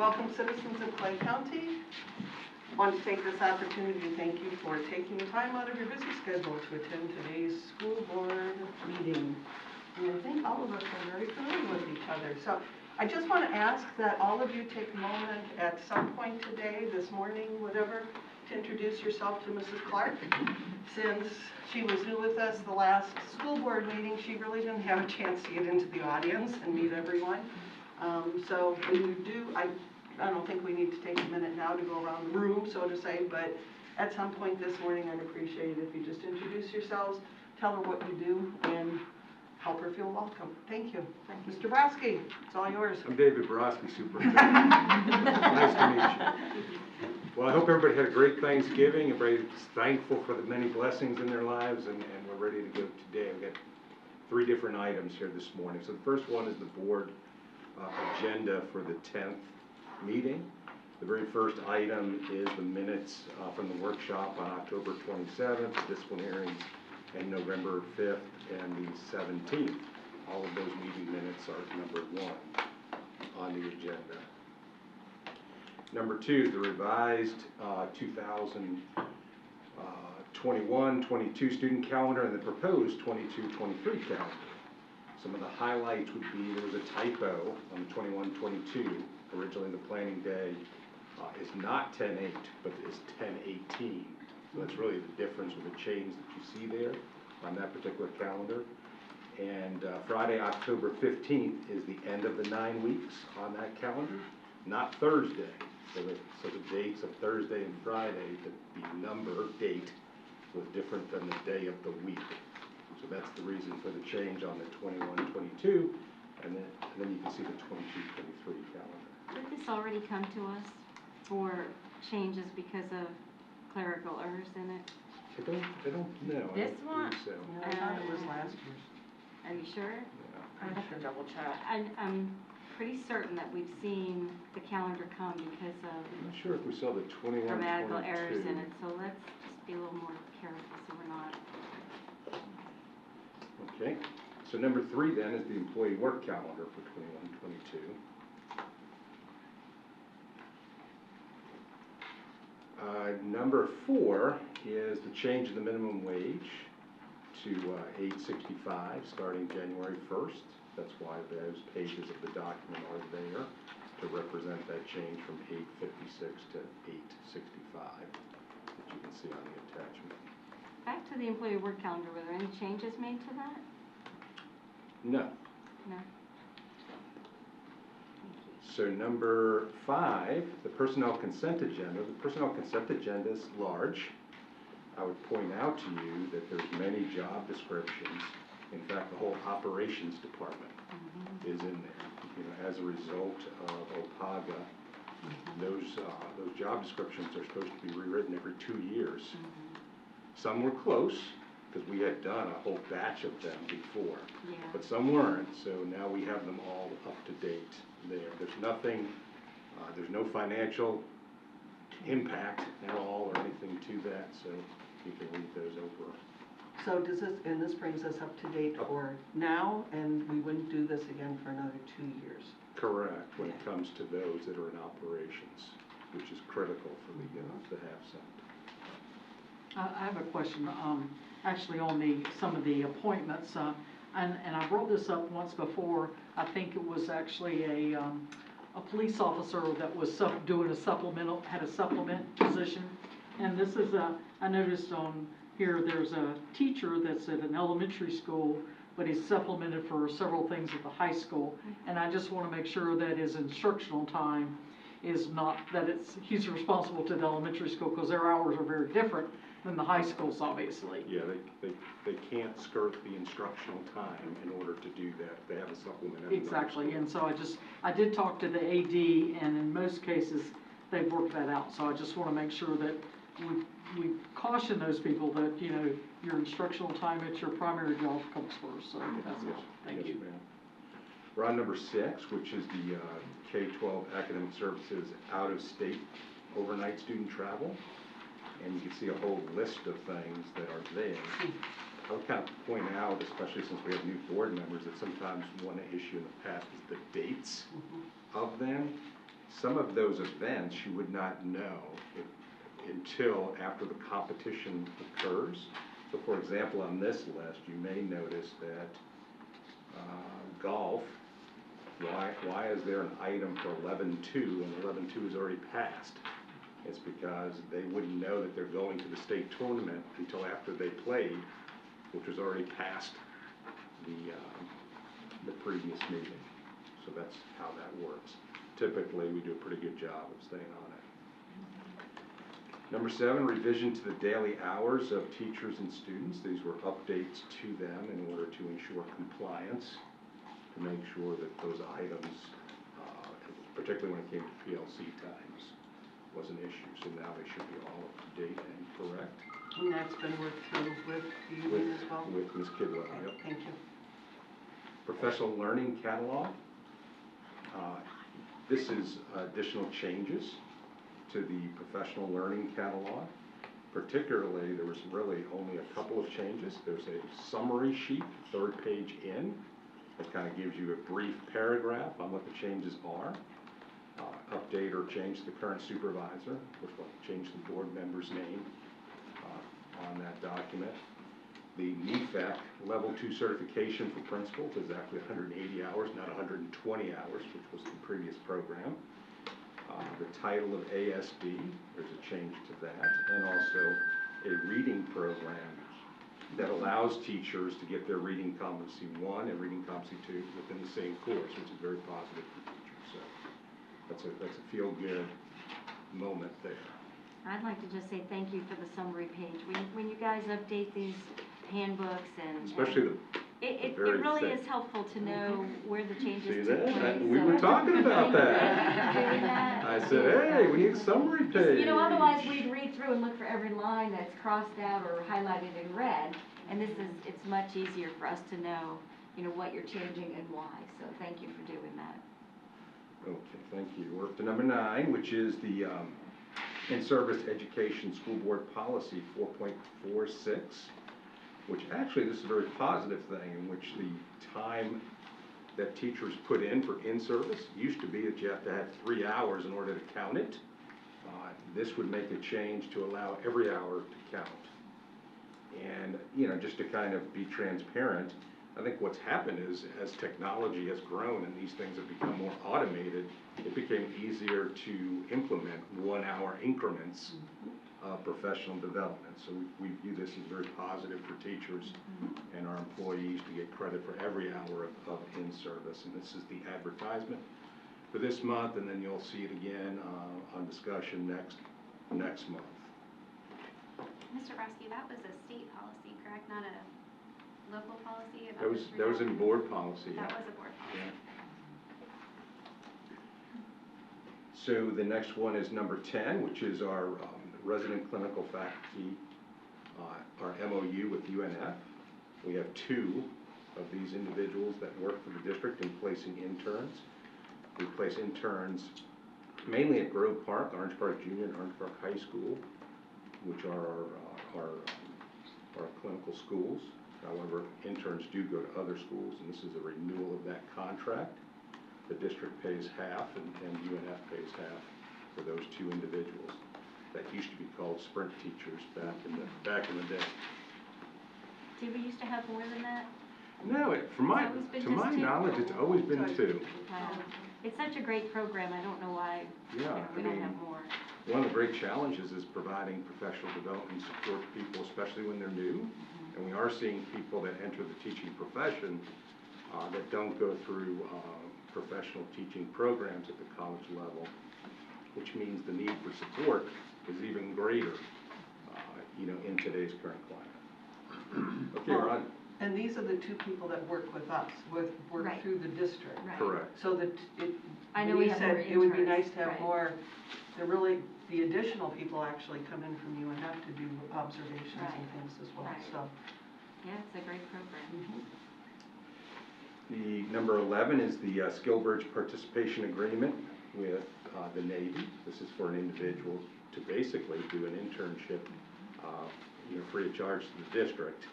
Welcome, citizens of Clay County. I want to take this opportunity to thank you for taking time out of your busy schedule to attend today's school board meeting. And I think all of us are very familiar with each other. So I just want to ask that all of you take a moment at some point today, this morning, whatever, to introduce yourself to Mrs. Clark. Since she was new with us the last school board meeting, she really didn't have a chance to get into the audience and meet everyone. So when you do, I don't think we need to take a minute now to go around the room, so to say, but at some point this morning, I'd appreciate it if you just introduce yourselves, tell her what you do, and help her feel welcome. Thank you. Mr. Brodsky, it's all yours. I'm David Brodsky, Superintendent. Nice to meet you. Well, I hope everybody had a great Thanksgiving. Everybody's thankful for the many blessings in their lives, and we're ready to go today. We've got 3 different items here this morning. So the first one is the board agenda for the 10th meeting. The very first item is the minutes from the workshop on October 27th, disciplinary, and November 5th and the 17th. All of those meeting minutes are number 1 on the agenda. Number 2, the revised 2021-22 student calendar and the proposed 22-23 calendar. Some of the highlights would be there was a typo on the 21-22. Originally the planning day is not 10/8, but is 10/18. So that's really the difference with the change that you see there on that particular calendar. And Friday, October 15th is the end of the 9 weeks on that calendar, not Thursday. So the dates of Thursday and Friday, the number date was different than the day of the week. So that's the reason for the change on the 21-22, and then you can see the 22-23 calendar. Did this already come to us for changes because of clerical errors in it? I don't know. This one? So. Yeah, I thought it was last year's. Are you sure? Yeah. I'd have to double check. I'm pretty certain that we've seen the calendar come because of I'm not sure if we saw the 21-22. grammatical errors in it, so let's just be a little more careful so we're not. Okay, so number 3 then is the employee work calendar for 21-22. Number 4 is the change in the minimum wage to $8.65 starting January 1st. That's why those pages of the document are there to represent that change from $8.56 to $8.65 that you can see on the attachment. Back to the employee work calendar, were there any changes made to that? No. No. So number 5, the personnel consent agenda. The personnel consent agenda is large. I would point out to you that there's many job descriptions. In fact, the whole operations department is in there. You know, as a result of OPAGA, those job descriptions are supposed to be rewritten every 2 years. Some were close, because we had done a whole batch of them before, but some weren't, so now we have them all up to date there. There's nothing, there's no financial impact at all or anything to that, so you can read those over. So does this, and this brings us up to date for now, and we wouldn't do this again for another 2 years? Correct, when it comes to those that are in operations, which is critical for the half cent. I have a question, actually on some of the appointments, and I brought this up once before. I think it was actually a police officer that was doing had a supplement position, and this is I noticed on here there's a teacher that's at an elementary school, but he's supplemented for several things at the high school, and I just want to make sure that his instructional time is not that he's responsible to the elementary school, because their hours are very different than the high schools, obviously. Yeah, they can't skirt the instructional time in order to do that. They have a supplement. Exactly, and so I did talk to the AD, and in most cases, they've worked that out. So I just want to make sure that we caution those people that, you know, your instructional time at your primary job comes first. So that's all. Thank you. Ma'am. We're on number 6, which is the K-12 Academic Services out-of-state overnight student travel. And you can see a whole list of things that are there. I would kind of point out, especially since we have new board members, that sometimes one issue in the past is the dates of them. some of those events you would not know until after the competition occurs. So for example, on this list, you may notice that golf, why is there an item for 11-2 and 11-2 is already passed? It's because they wouldn't know that they're going to the state tournament until after they played, which was already past the previous meeting. So that's how that works. Typically, we do a pretty good job of staying on it. Number 7, revision to the daily hours of teachers and students. These were updates to them in order to ensure compliance, to make sure that those items, particularly when it came to PLC times, was an issue. So now they should be all up to date and correct. And that's been worked through with you as well? With Ms. Kidwell, Okay, yep. thank you. Professional learning catalog. This is additional changes to the professional learning catalog. Particularly, there was really only a couple of changes. There's a summary sheet, 3rd page in, that kind of gives you a brief paragraph on what the changes are. Update or change the current supervisor, which will change the board member's name on that document. The NEFAC Level 2 certification for principals is actually 180 hours, not 120 hours, which was the previous program. The title of ASD, there's a change to that, and also a reading program that allows teachers to get their reading competency 1 and reading competency 2 within the same course, which is very positive for teachers. So that's a feel-good moment there. I'd like to just say thank you for the summary page. When you guys update these handbooks and. Especially It very really thick. is helpful to know where the See changes took that? place. We so- were talking about that. Thank you for doing that. I said, hey, we need a summary page. You know, otherwise we'd read through and look for every line that's crossed out or highlighted in red. And it's much easier for us to know, what you're changing and why. So thank you for doing that. Okay, thank you. We're up to number 9, which is the in-service education school board policy 4.46, which actually this is a very positive thing in which the time that teachers put in for in-service used to be that you have to have 3 hours in order to count it. This would make a change to allow every hour to count. And, just to kind of be transparent, I think what's happened is as technology has grown and these things have become more automated, it became easier to implement 1-hour increments of professional development. So we view this as very positive for teachers and our employees to get credit for every hour of in-service. And this is the advertisement for this month, and then you'll see it again on discussion next month. Mr. Brasky, that was a state policy, correct? Not a local policy? about That was, the 3 that was in hours? board policy. That yeah. was a board policy. Yeah. So the next one is number 10, which is our resident clinical faculty, our MOU with UNF. We have 2 of these individuals that work for the district in placing interns. We place interns mainly at Grove Park, Orange Park Junior and Orange Park High School, which are our clinical schools. However, interns do go to other schools, and this is a renewal of that contract. The district pays half, and UNF pays half for those 2 individuals. That used to be called Sprint teachers back in the day. Did we used to have more than that? No, It's always been to just my 2? knowledge, it's always been 2. Wow. It's such a great program. I don't know why Yeah, we I don't mean, have more. one of the great challenges is providing professional development support to people, especially when they're new. And we are seeing people that enter the teaching profession that don't go through professional teaching programs at the college level, which means the need for support is even greater, in today's current climate. Okay, Ron? And these are the 2 people that work with us, work Right. through the district. Right. Correct. So that I know we Denise have more said it would be interns, nice to have right. more, the additional people actually come in from UNF to do observations Right. and things as well, Right. so. Yeah, it's a great program. The number 11 is the Skill Bridge participation agreement with the Navy. This is for an individual to basically do an internship, free of charge to the district,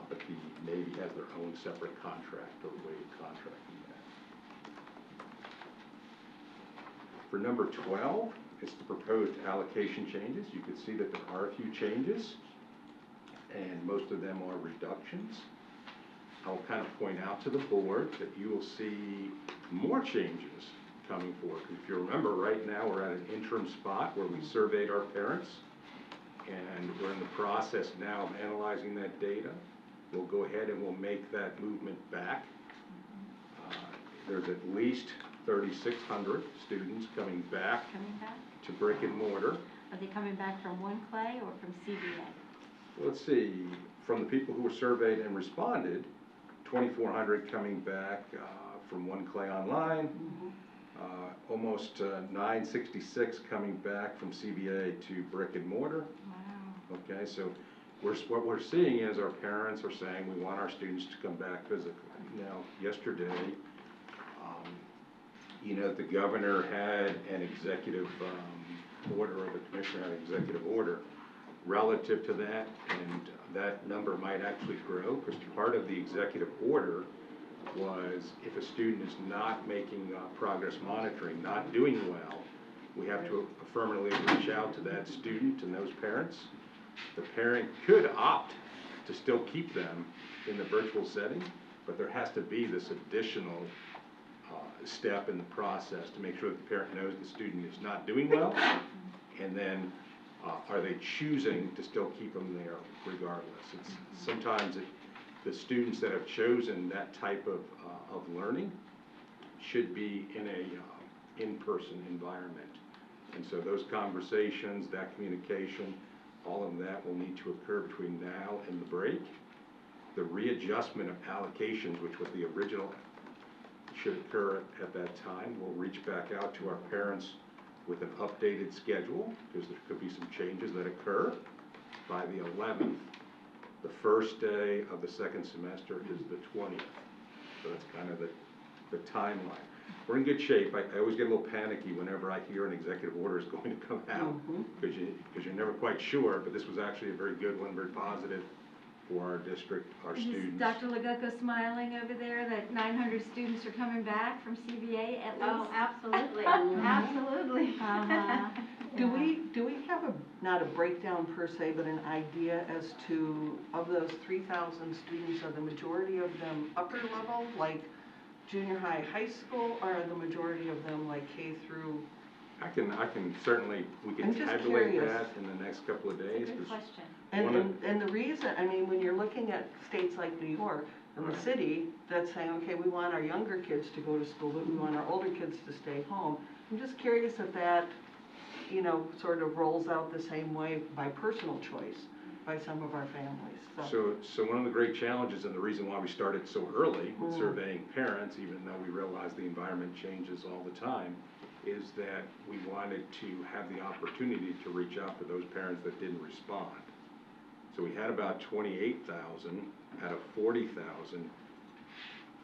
but the Navy has their own separate contract or way of contracting that. For number 12, it's the proposed allocation changes. You can see that there are a few changes, and most of them are reductions. I'll kind of point out to the board that you will see more changes coming forward. If you remember, right now, we're at an interim spot where we surveyed our parents, and we're in the process now of analyzing that data. We'll go ahead and we'll make that movement back. There's at least 3,600 students coming back Coming back? to brick and mortar. Are they coming back from One Clay or from CBA? Let's see, from the people who were surveyed and responded, 2,400 coming back from One Clay Online, almost 966 coming back from CBA to brick and mortar. Wow. Okay, so what we're seeing is our parents are saying we want our students to come back physically. Now, yesterday, you know, the governor had an executive order, or the commissioner had an executive order relative to that, and that number might actually grow, because part of the executive order was if a student is not making progress monitoring, not doing well, we have to affirmatively reach out to that student and those parents. The parent could opt to still keep them in the virtual setting, but there has to be this additional step in the process to make sure that the parent knows the student is not doing well, and then are they choosing to still keep them there regardless. Sometimes the students that have chosen that type of learning should be in a in-person environment. And so those conversations, that communication, all of that will need to occur between now and the break. The readjustment of allocations, which was the original, should occur at that time. We'll reach back out to our parents with an updated schedule, because there could be some changes that occur by the 11th. The first day of the second semester is the 20th. So that's kind of the timeline. We're in good shape. I always get a little panicky whenever I hear an executive order is going to come out, because you're never quite sure, but this was actually a very good one, very positive for our district, our Is students. Dr. Legucco smiling over there that 900 students are coming back from CBA at least? Oh, absolutely, absolutely. Uh-huh. Do we have not a breakdown per se, but an idea as to, of those 3,000 students, are the majority of them upper level, like junior high, high school, or are the majority of them like K through? I can certainly, we can I'm just tabulate curious. that in the next couple of That's days. a good 'cause question. And the reason, I mean, when you're looking at states like New York and the Right. city that's saying, okay, we want our younger kids to go to school, but we want our older kids to stay home. I'm just curious if that, you know, sort of rolls out the same way by personal choice by some of our families, So one of the great challenges, and the reason why we started so early with Mm. surveying parents, even though we realize the environment changes all the time, is that we wanted to have the opportunity to reach out to those parents that didn't respond. So we had about 28,000 out of 40,000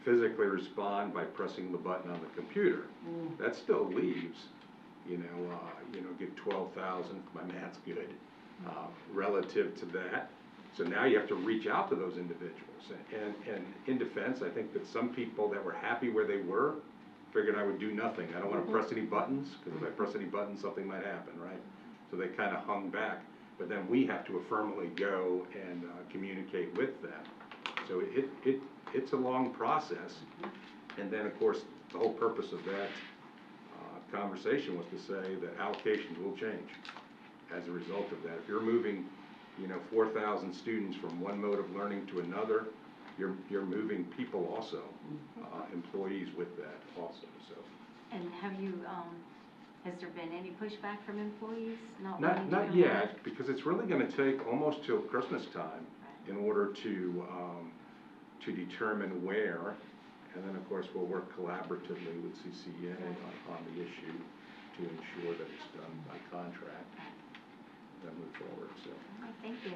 physically respond by pressing the button on the computer. Mm. That still leaves, get 12,000, my math's good, relative to that. So now you have to reach out to those individuals. And in defense, I think that some people that were happy where they were figured I would do nothing. I don't want to press any buttons, because if I press any buttons, something might happen, right? So they kind of hung back. But then we have to affirmatively go and communicate with them. So it's a long process. And then, of course, the whole purpose of that conversation was to say that allocations will change as a result of that. If you're moving, 4,000 students from one mode of learning to another, you're moving people also, employees with that also, so. And have you, has there been any pushback from employees not wanting to Not go yet, back? because it's really gonna take almost till Christmas time in order to determine where. And then, of course, we'll work collaboratively with CCA on the issue to ensure that it's done by contract and then move forward, so. All right, thank you.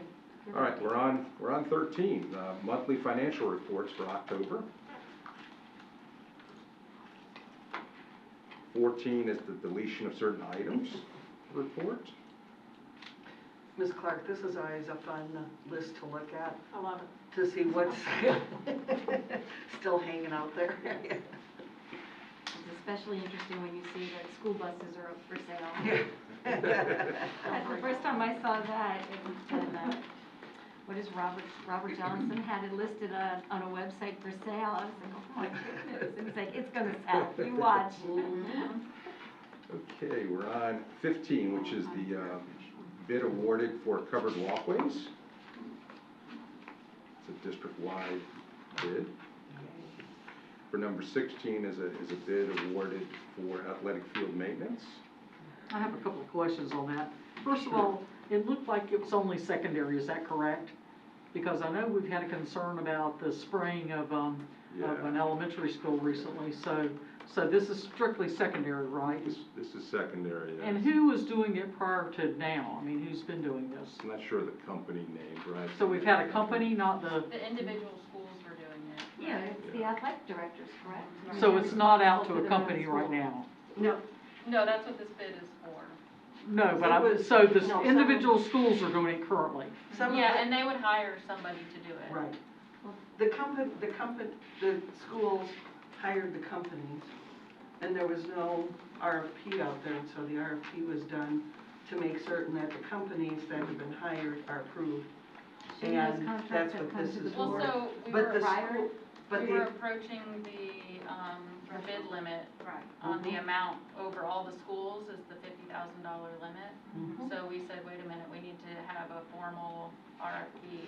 Good All right, update. we're on 13, monthly financial reports for October. 14 is the deletion of certain items report. Ms. Clark, this is always a fun list to look at, I love it. to see what's still hanging out there. Is this especially interesting when you see that school buses are up for sale. Yeah. That's the first time I saw that, and, what is Robert Johnson had it listed on a website for sale. I was like, oh my goodness, and he's like, it's gonna sell, you watch. Okay, we're on 15, which is the bid awarded for covered walkways. It's a district-wide bid. For number 16 is a bid awarded for athletic field maintenance. I have a couple of questions on that. First of all, it looked like it was only secondary, is that correct? Because I know we've had a concern about the spraying of an elementary school recently, so this is strictly secondary, right? This is secondary. Yes. And who was doing it prior to now? I mean, who's been doing this? I'm not sure of the company name, right? So we've had a company, not the, The individual schools were doing it. Yeah, it's the athletic directors, correct? so it's not out to Responsible a for company their right own now? No, No, that's what this bid is for. No, but It was- so the no, some- individual schools are doing it currently. some of Yeah, the- and they would hire somebody to do it. Right. The schools hired the companies, and there was no RFP out there, and so the RFP was done to make certain that the companies that have been hired are approved. Shouldn't those And contracts that's have what come this to the is Well, for. so we But were, the prior- school, but we they, were approaching the bid limit Right. on the amount over all the schools is the $50,000 limit. Mhm. So we said, wait a minute, we need to have a formal RFP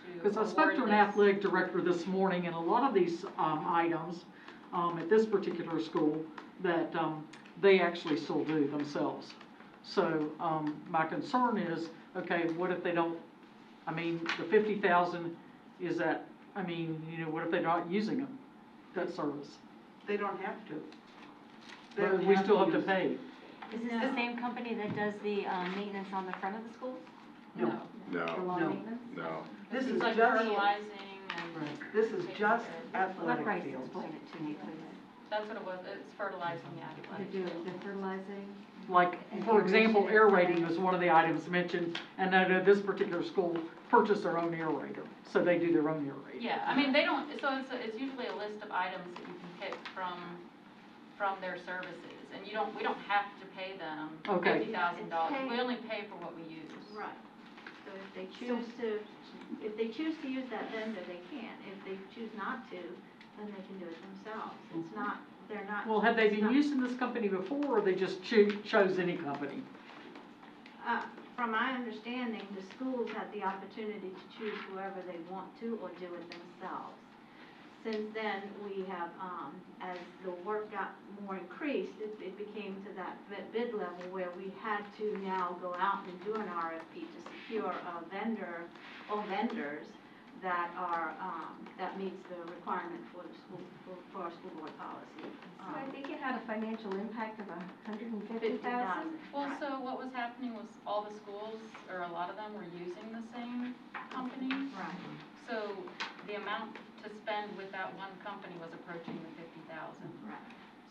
to Because I spoke to an award this. athletic director this morning, and a lot of these items at this particular school that they actually still do themselves. So my concern is, okay, what if they don't, I mean, the 50,000 is that, I mean, you know, what if they're not using them, that service? they don't have to. They But don't we still have to use- pay. Is this the same company that does the maintenance on the front of the schools? No, The No, lawn No. maintenance? no. this It's is like just, fertilizing and. right, this is taking just care of- Let athletic Bryce fields. explain it to me, please. That's what it was, it's fertilizing the They athletic do field. the fertilizing? Like, And for example, aeration, et aerating cetera. was one of the items mentioned, and I know this particular school purchased their own aerator, so they do their own aerator. Yeah, I mean, they don't, so it's usually a list of items that you can pick from their services. And we don't have to pay them Okay. $50,000. It's We only pay for what we use. Right. So if they choose to use that vendor, they can. If they choose not to, then they can do it themselves. It's not, they're not. Well, have they it's been not- using this company before, or they just chose any company? From my understanding, the schools have the opportunity to choose whoever they want to or do it themselves. Since then, we have, as the work got more increased, it became to that bid level where we had to now go out and do an RFP to secure a vendor or vendors that are, that meets the requirement for the school, for our school board policy. So I think it had a financial impact of $150,000. Well, Right. so what was happening was all the schools, or a lot of them, were using the same company. Right. So the amount to spend with that one company was approaching the $50,000. Right.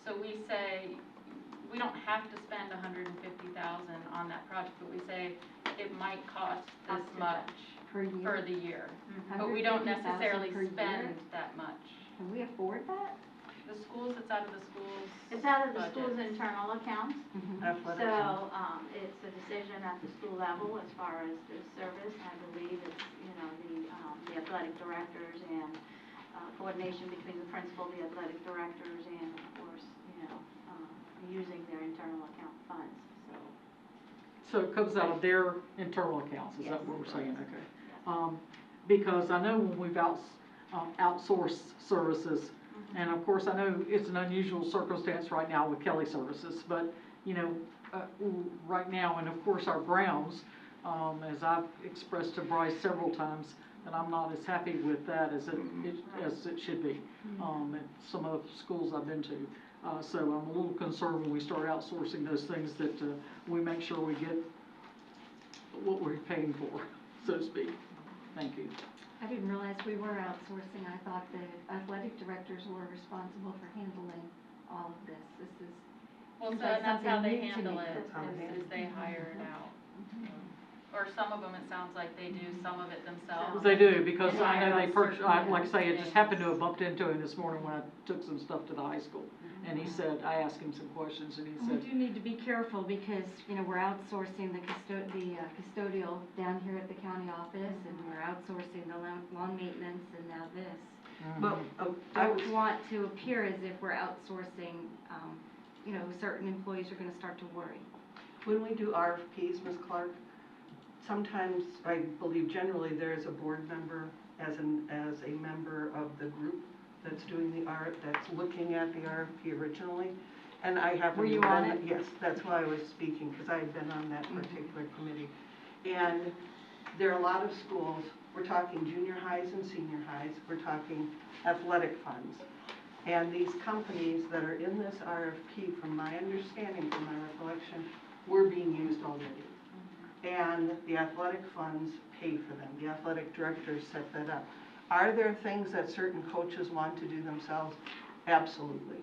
So we say, we don't have to spend $150,000 on that project, but we say it might cost this Up to much Per year. for the year. But we don't $150,000 necessarily per year? spend that much. Can we afford that? The schools, it's out of the schools. It's out of the budget. school's internal accounts. Athletic. So, it's a decision at the school level as far as the service. I believe it's, you know, the athletic directors and, coordination between the principal, the athletic directors, and of course, you know, using their internal account funds, so. So it comes out of their internal accounts, is that Yes. what we're saying, okay? Because I know when we've outsourced services, and of course, I know it's an unusual circumstance right now with Kelly Services, but, you know, right now, and of course, our grounds, as I've expressed to Bryce several times, that I'm not as happy with that as it should be, at some of the schools I've been to. So I'm a little concerned when we start outsourcing those things that we make sure we get what we're paying for, so to speak. Thank you. I didn't realize we were outsourcing. I thought the athletic directors were responsible for handling all of this. This is, Well, so Seems like and that's how something they new to handle me. it, That's how they is they hire it out. Or some of them, it sounds like they do some of it themselves. They do, because I know Yeah. they like I say, I just happened to have bumped into him this morning when I took some stuff to the high school. And he said, I asked him some questions, and he We said, do need to be careful because, you know, we're outsourcing the custodial down here at the county office, and we're outsourcing the lawn maintenance, and now this. Well, I was, Don't want to appear as if we're outsourcing, you know, certain employees are gonna start to worry. when we do RFPs, Ms. Clark, sometimes, I believe generally there is a board member as a member of the group that's doing that's looking at the RFP originally. And I haven't Were you been. on it? Yes, that's why I was speaking, because I had been on that particular committee. And there are a lot of schools, we're talking junior highs and senior highs, we're talking athletic funds. And these companies that are in this RFP, from my understanding, from my recollection, were being used already. And the athletic funds pay for them. The athletic directors set that up. Are there things that certain coaches want to do themselves? Absolutely.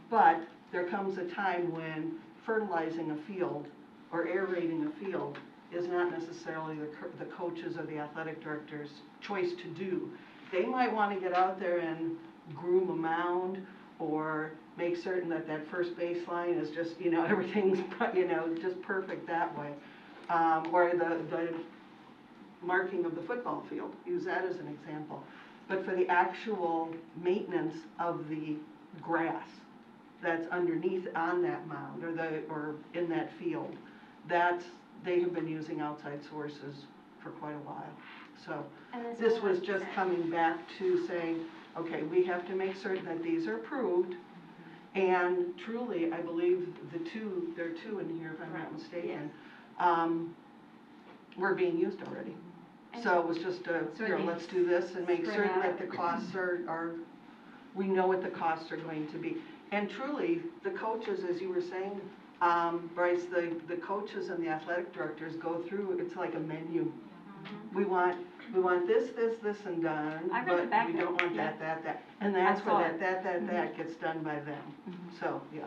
But there comes a time when fertilizing a field or aerating a field is not necessarily the coaches or the athletic director's choice to do. They might want to get out there and groom a mound or make certain that that first baseline is just, you know, everything's, you know, just perfect that way. Or the marking of the football field, use that as an example. But for the actual maintenance of the grass that's underneath on that mound or in that field, they have been using outside sources for quite a while. So And this was will just work. coming back to saying, okay, we have to make certain that these are approved. And truly, I believe there are two in here, if I'm not mistaken, were being used already. So it was just So here, it let's do this and make spread certain that out. the costs are, we know what the costs are going to be. And truly, the coaches, as you were saying, Bryce, the coaches and the athletic directors go through, it's like a menu. We want this, and done, I read but the back we of it, don't want yeah. that. And that's I saw where it. that gets done by them. So, yeah.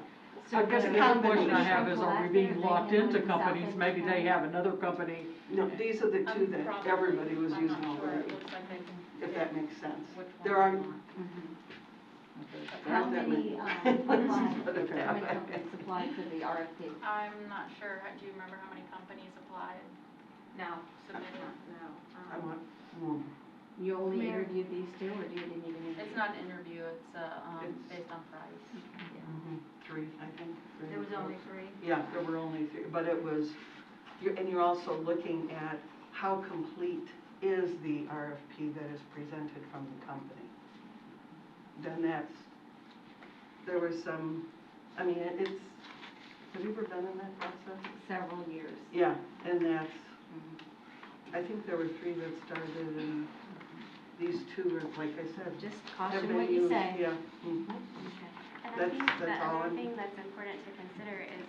I guess the the other question I have is, people are we out being there, locked they into handle the companies? South Maybe End they County? have another company. No, these are the two that Probably. everybody was I'm using not sure. already, It looks like they can if that makes sense. which one There they are, want. How aren't that many, many. companies But if that- applied for the RFP? I'm not sure. Do you remember how many companies applied, No, submitted? no. I want, You only Mayor. interviewed these two, or you didn't even interview? It's not an interview, it's It's- based on price. three, I think. three There or was four. only 3. Yeah, there were only three, but it was, and you're also looking at how complete is the RFP that is presented from the company. Then there was some, I mean, it's, have you ever been in that process? Several years. Yeah, and I think there were 3 that started, and these 2 are, like I said. Just have caution been what you used. say. Yeah. Okay. And I That's- think the that's all other I'm- thing that's important to consider is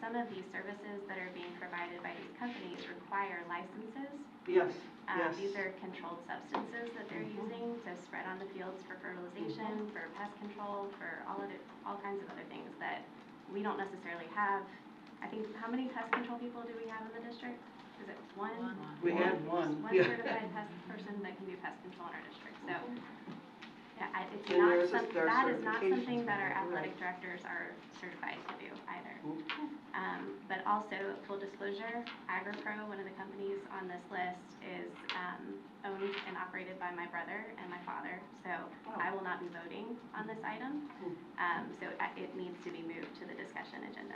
some of these services that are being provided by these companies require licenses. Yes, yes. These are controlled substances that they're using to spread on the fields for fertilization, for pest control, for all kinds of other things that we don't necessarily have. I think, how many pest control people do we have in the district? Is it one? We had one. One Yeah. certified pest person that can do pest control in our district, so. Yeah, it's And not there's some, there are that is not certifications something that our for that, athletic right. directors are certified to do either. But also, full disclosure, AgriPro, one of the companies on this list, is owned and operated by my brother and my father, so I will not be voting on this item. So it needs to be moved to the discussion agenda.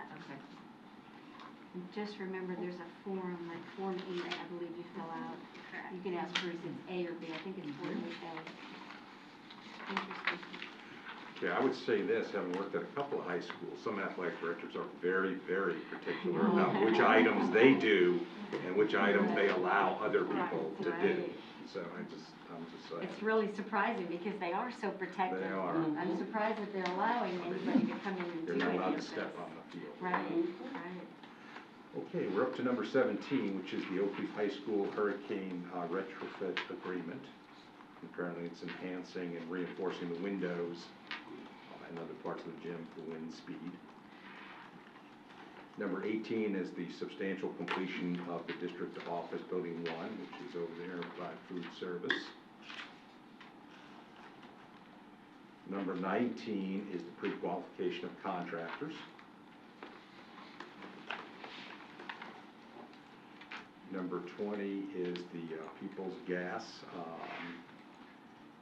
And just remember, there's a form, like Form 8, I believe you fill out. Correct. You can ask for if it's A or B. I think it's Form 8A. Interesting. Okay, I would say this, having worked at a couple of high schools, some athletic directors are very, very particular about which items they do and which items they allow other people to do. Right. So I'm just saying. It's really surprising because they are so protective. They are. I'm surprised that they're allowing anybody to come in and do They're not any allowed of to step this. on the field. Right, right. Okay, we're up to number 17, which is the Oak Leaf High School Hurricane retrofit agreement. Apparently it's enhancing and reinforcing the windows and other parts of the gym for wind speed. Number 18 is the substantial completion of the district office building 1, which is over there by food service. Number 19 is the pre-qualification of contractors. Number 20 is the People's Gas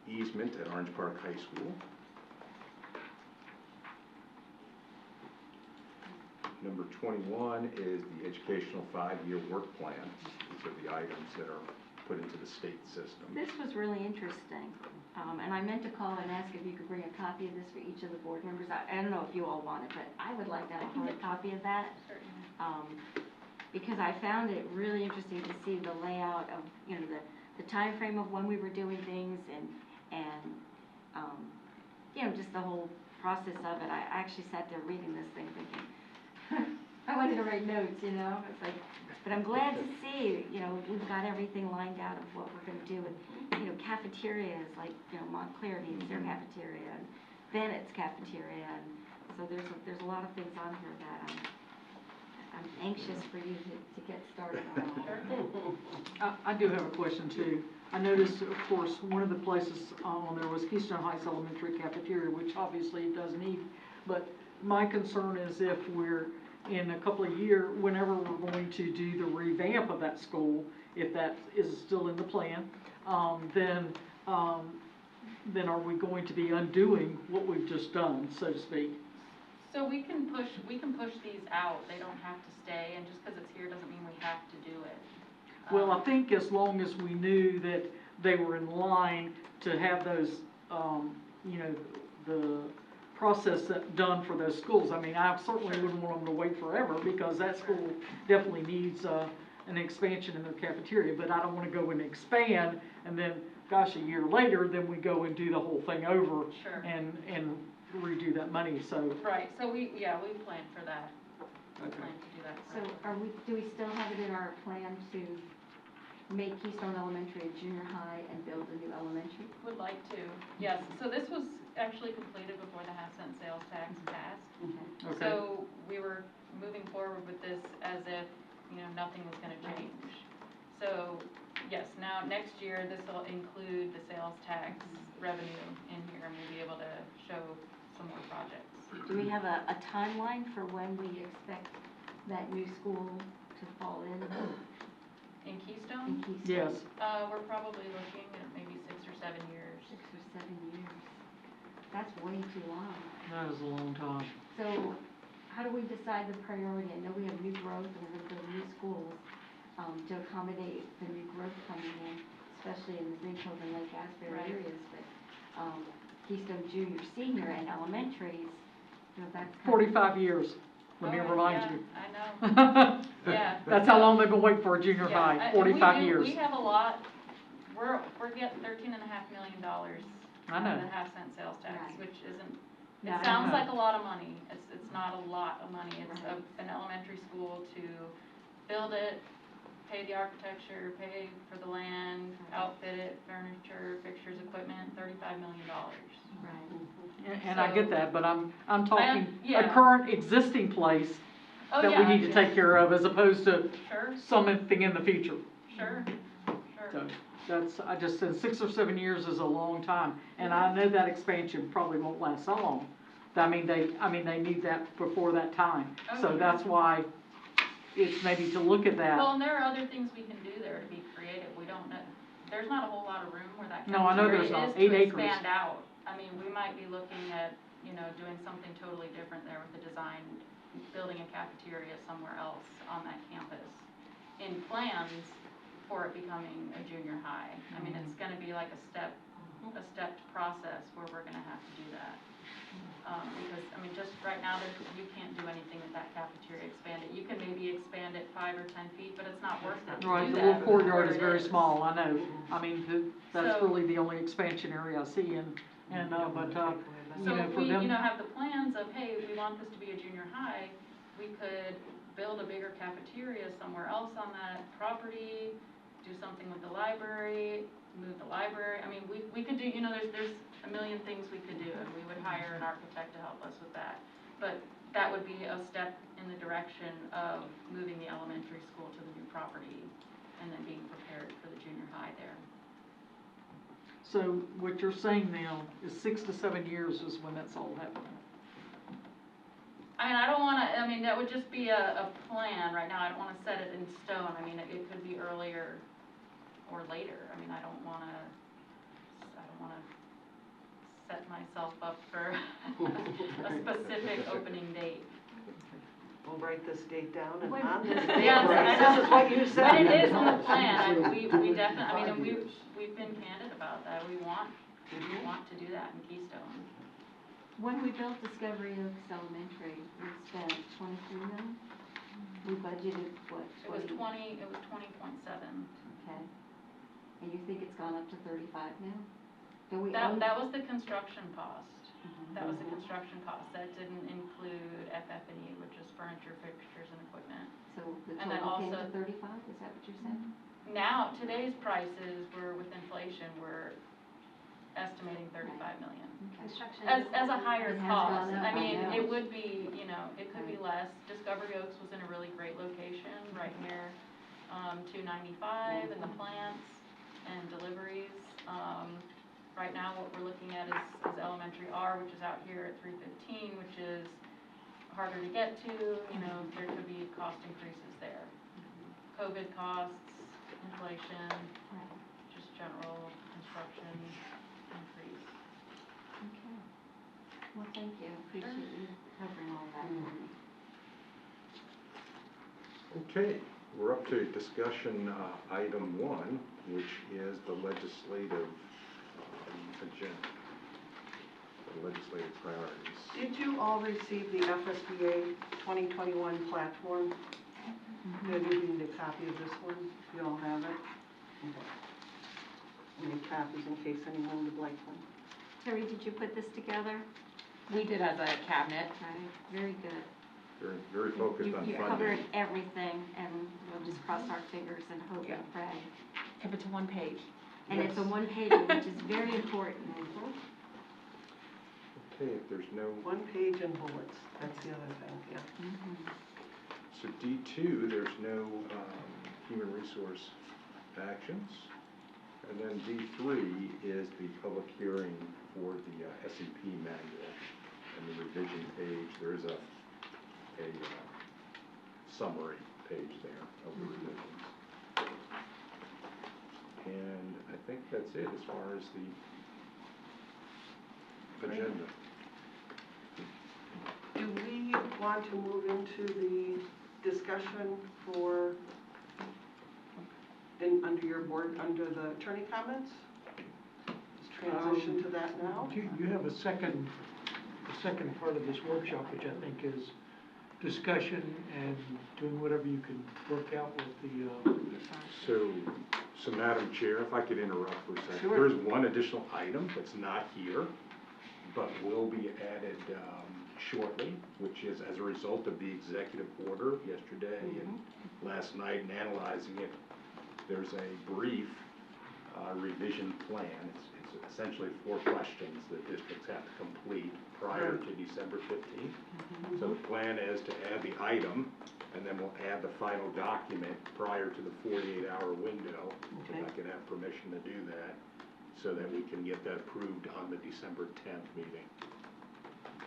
easement at Orange Park High School. Number 21 is the educational 5-year work plan. These are the items that are put into the state system. This was really interesting, and I meant to call and ask if you could bring a copy of this for each of the board members. I don't know if you all want it, but I would like to have a hard copy of that. Because I found it really interesting to see the layout of, you know, the time frame of when we were doing things and you know, just the whole process of it. I actually sat there reading this thing thinking, I wanted to write notes, you know, it's like, but I'm glad to see, you know, we've got everything lined out of what we're gonna do with, you know, cafeterias, like, you know, Montclair needs their cafeteria, and Bennett's cafeteria, and so there's a lot of things on here that I'm anxious for you to get started on. I do have a question too. I noticed, of course, one of the places on there was Keystone Heights Elementary Cafeteria, which obviously it does need, but my concern is if we're in a couple of years, whenever we're going to do the revamp of that school, if that is still in the plan, then are we going to be undoing what we've just done, so to speak? So we can push these out, they don't have to stay, and just because it's here doesn't mean we have to do it. Well, I think as long as we knew that they were in line to have those, you know, the process done for those schools. I mean, I certainly wouldn't want them to wait forever because that school definitely needs an expansion in their cafeteria. But I don't want to go and expand and then, gosh, a year later, then we go and do the whole thing over Sure. and redo that money. So Right, so we plan for that. We Okay. plan to do that. So do we still have it in our plan to make Keystone Elementary a junior high and build a new elementary? Would like to, yes. So this was actually completed before the half-cent sales tax passed. Okay. okay. So we were moving forward with this as if, you know, nothing was gonna change. So, yes, now next year, this will include the sales tax revenue in here, and we'll be able to show some more projects. Do we have a timeline for when we expect that new school to fall in In Keystone, Keystone? Yes. we're probably looking at maybe 6 or 7 years. 6 or 7 years. That's way too long. That is a long time. So how do we decide the priority? I know we have new growth and we're gonna build new schools to accommodate the new growth coming in, especially in the Green Cove and Lake Asbury Right. areas, but Keystone Junior, Senior, and elementaries, you know, that's kind of. 45 years. Let me Oh, remind yeah, you. I know, yeah. That's how long they've been waiting for a junior Yeah, high, and 45 years. We have a lot, we're getting $13.5 million I from know. the half-cent sales tax, Right. which isn't, Yeah, I it sounds know. like a lot of money. It's not a lot of money. It's Right. an elementary school to build it, pay the architecture, pay for the land, outfit it, furniture, fixtures, equipment, $35 million. Right. And I get that, but I'm talking a yeah. current existing place Oh, that yeah, we need to yes. take care of as opposed to Sure, something in the future. sure, So sure. that's, I just said 6 or 7 years is a long time, and I know that expansion probably won't last so long. I mean, they need that before that time. Oh, So yeah. that's why it's maybe to look at that. Well, and there are other things we can do there to be creative. We don't know, there's not a whole lot of room where that No, I know cafeteria there's not. is 8 to acres. expand out. I mean, we might be looking at, you know, doing something totally different there with the design, building a cafeteria somewhere else on that campus in plans for it becoming a junior high. I mean, it's gonna be like a stepped process where we're gonna have to do that. Because, I mean, just right now, you can't do anything with that cafeteria, expand it. You can maybe expand it 5 or 10 feet, but it's not worth it to Right, do the that little courtyard where is it very small, I know. I mean, that's So- really the only expansion area I see, and but, you So know, if for we, them. you know, have the plans of, hey, we want this to be a junior high, we could build a bigger cafeteria somewhere else on that property, do something with the library, move the library. I mean, we could do, you know, there's a million things we could do, and we would hire an architect to help us with that. But that would be a step in the direction of moving the elementary school to the new property and then being prepared for the junior high there. So what you're saying now is 6 to 7 years is when that's all happening. I mean, I don't wanna, I mean, that would just be a plan right now, I don't wanna set it in stone, I mean, it could be earlier or later, I mean, I don't wanna set myself up for a specific opening date. We'll write this date down and Wait. on this date, Yes, I know. this is what you said. But it is on the plan, we definitely, I mean, and we've been candid about that, we want to do that in Keystone. When we built Discovery Oaks Elementary, we spent 23 million. We budgeted, what, It was 20? it was 20.7. Okay. And you think it's gone up to 35 now? Do we That, own? that was the construction cost. Mhm. That was the construction cost. That didn't include FF&E, which is furniture, fixtures, and equipment. So the and then total came to also- 35, is that what you're saying? Now, today's prices, we're with inflation, we're estimating 35 million. Okay. Construction. As a higher It has cost. gone up, I mean, I know. it would be, you know, it could be less. Discovery Oaks was in a really great location, right near 295 and the plants and deliveries. Right now, what we're looking at is Elementary R, which is out here at 315, which is harder to get to, you know, there could be cost increases there. COVID costs, inflation, Right. just general construction increase. Okay. Well, thank you. Appreciate you covering all that for me. Okay, we're up to discussion item 1, which is the legislative agenda, the legislative priorities. Did you all receive the FSBA 2021 platform? Did you need a copy of this one? You all have it? Okay. I made copies in case anyone would like one. Terry, did you put this together? We did as a cabinet. Right, very good. Very, very focused on You funding. covered everything, and we'll just cross our fingers and hope and pray. If it's a one page. And it's a Yes. one-pager, which is very important. Okay, if there's no, One page and bullets, that's the other thing, yeah. Mhm. so D2, there's no human resource actions. And then D3 is the public hearing for the SEP manual and the revision page. There is a summary page there of the revisions. And I think that's it as far as the agenda. Do we want to move into the discussion for, under your board, under the attorney comments? Let's transition to that now. You have a second part of this workshop, which I think is discussion and doing whatever you can work out with the, So Madam Chair, if I could interrupt for a second. Sure. There's one additional item that's not here, but will be added shortly, which is as a result of the executive order yesterday and last night and analyzing it. There's a brief revision plan. It's essentially 4 questions that districts have to complete prior to December 15th. So the plan is to add the item, and then we'll add the final document prior to the 48-hour window, if I can have permission to do that, so that we can get that approved on the December 10th meeting.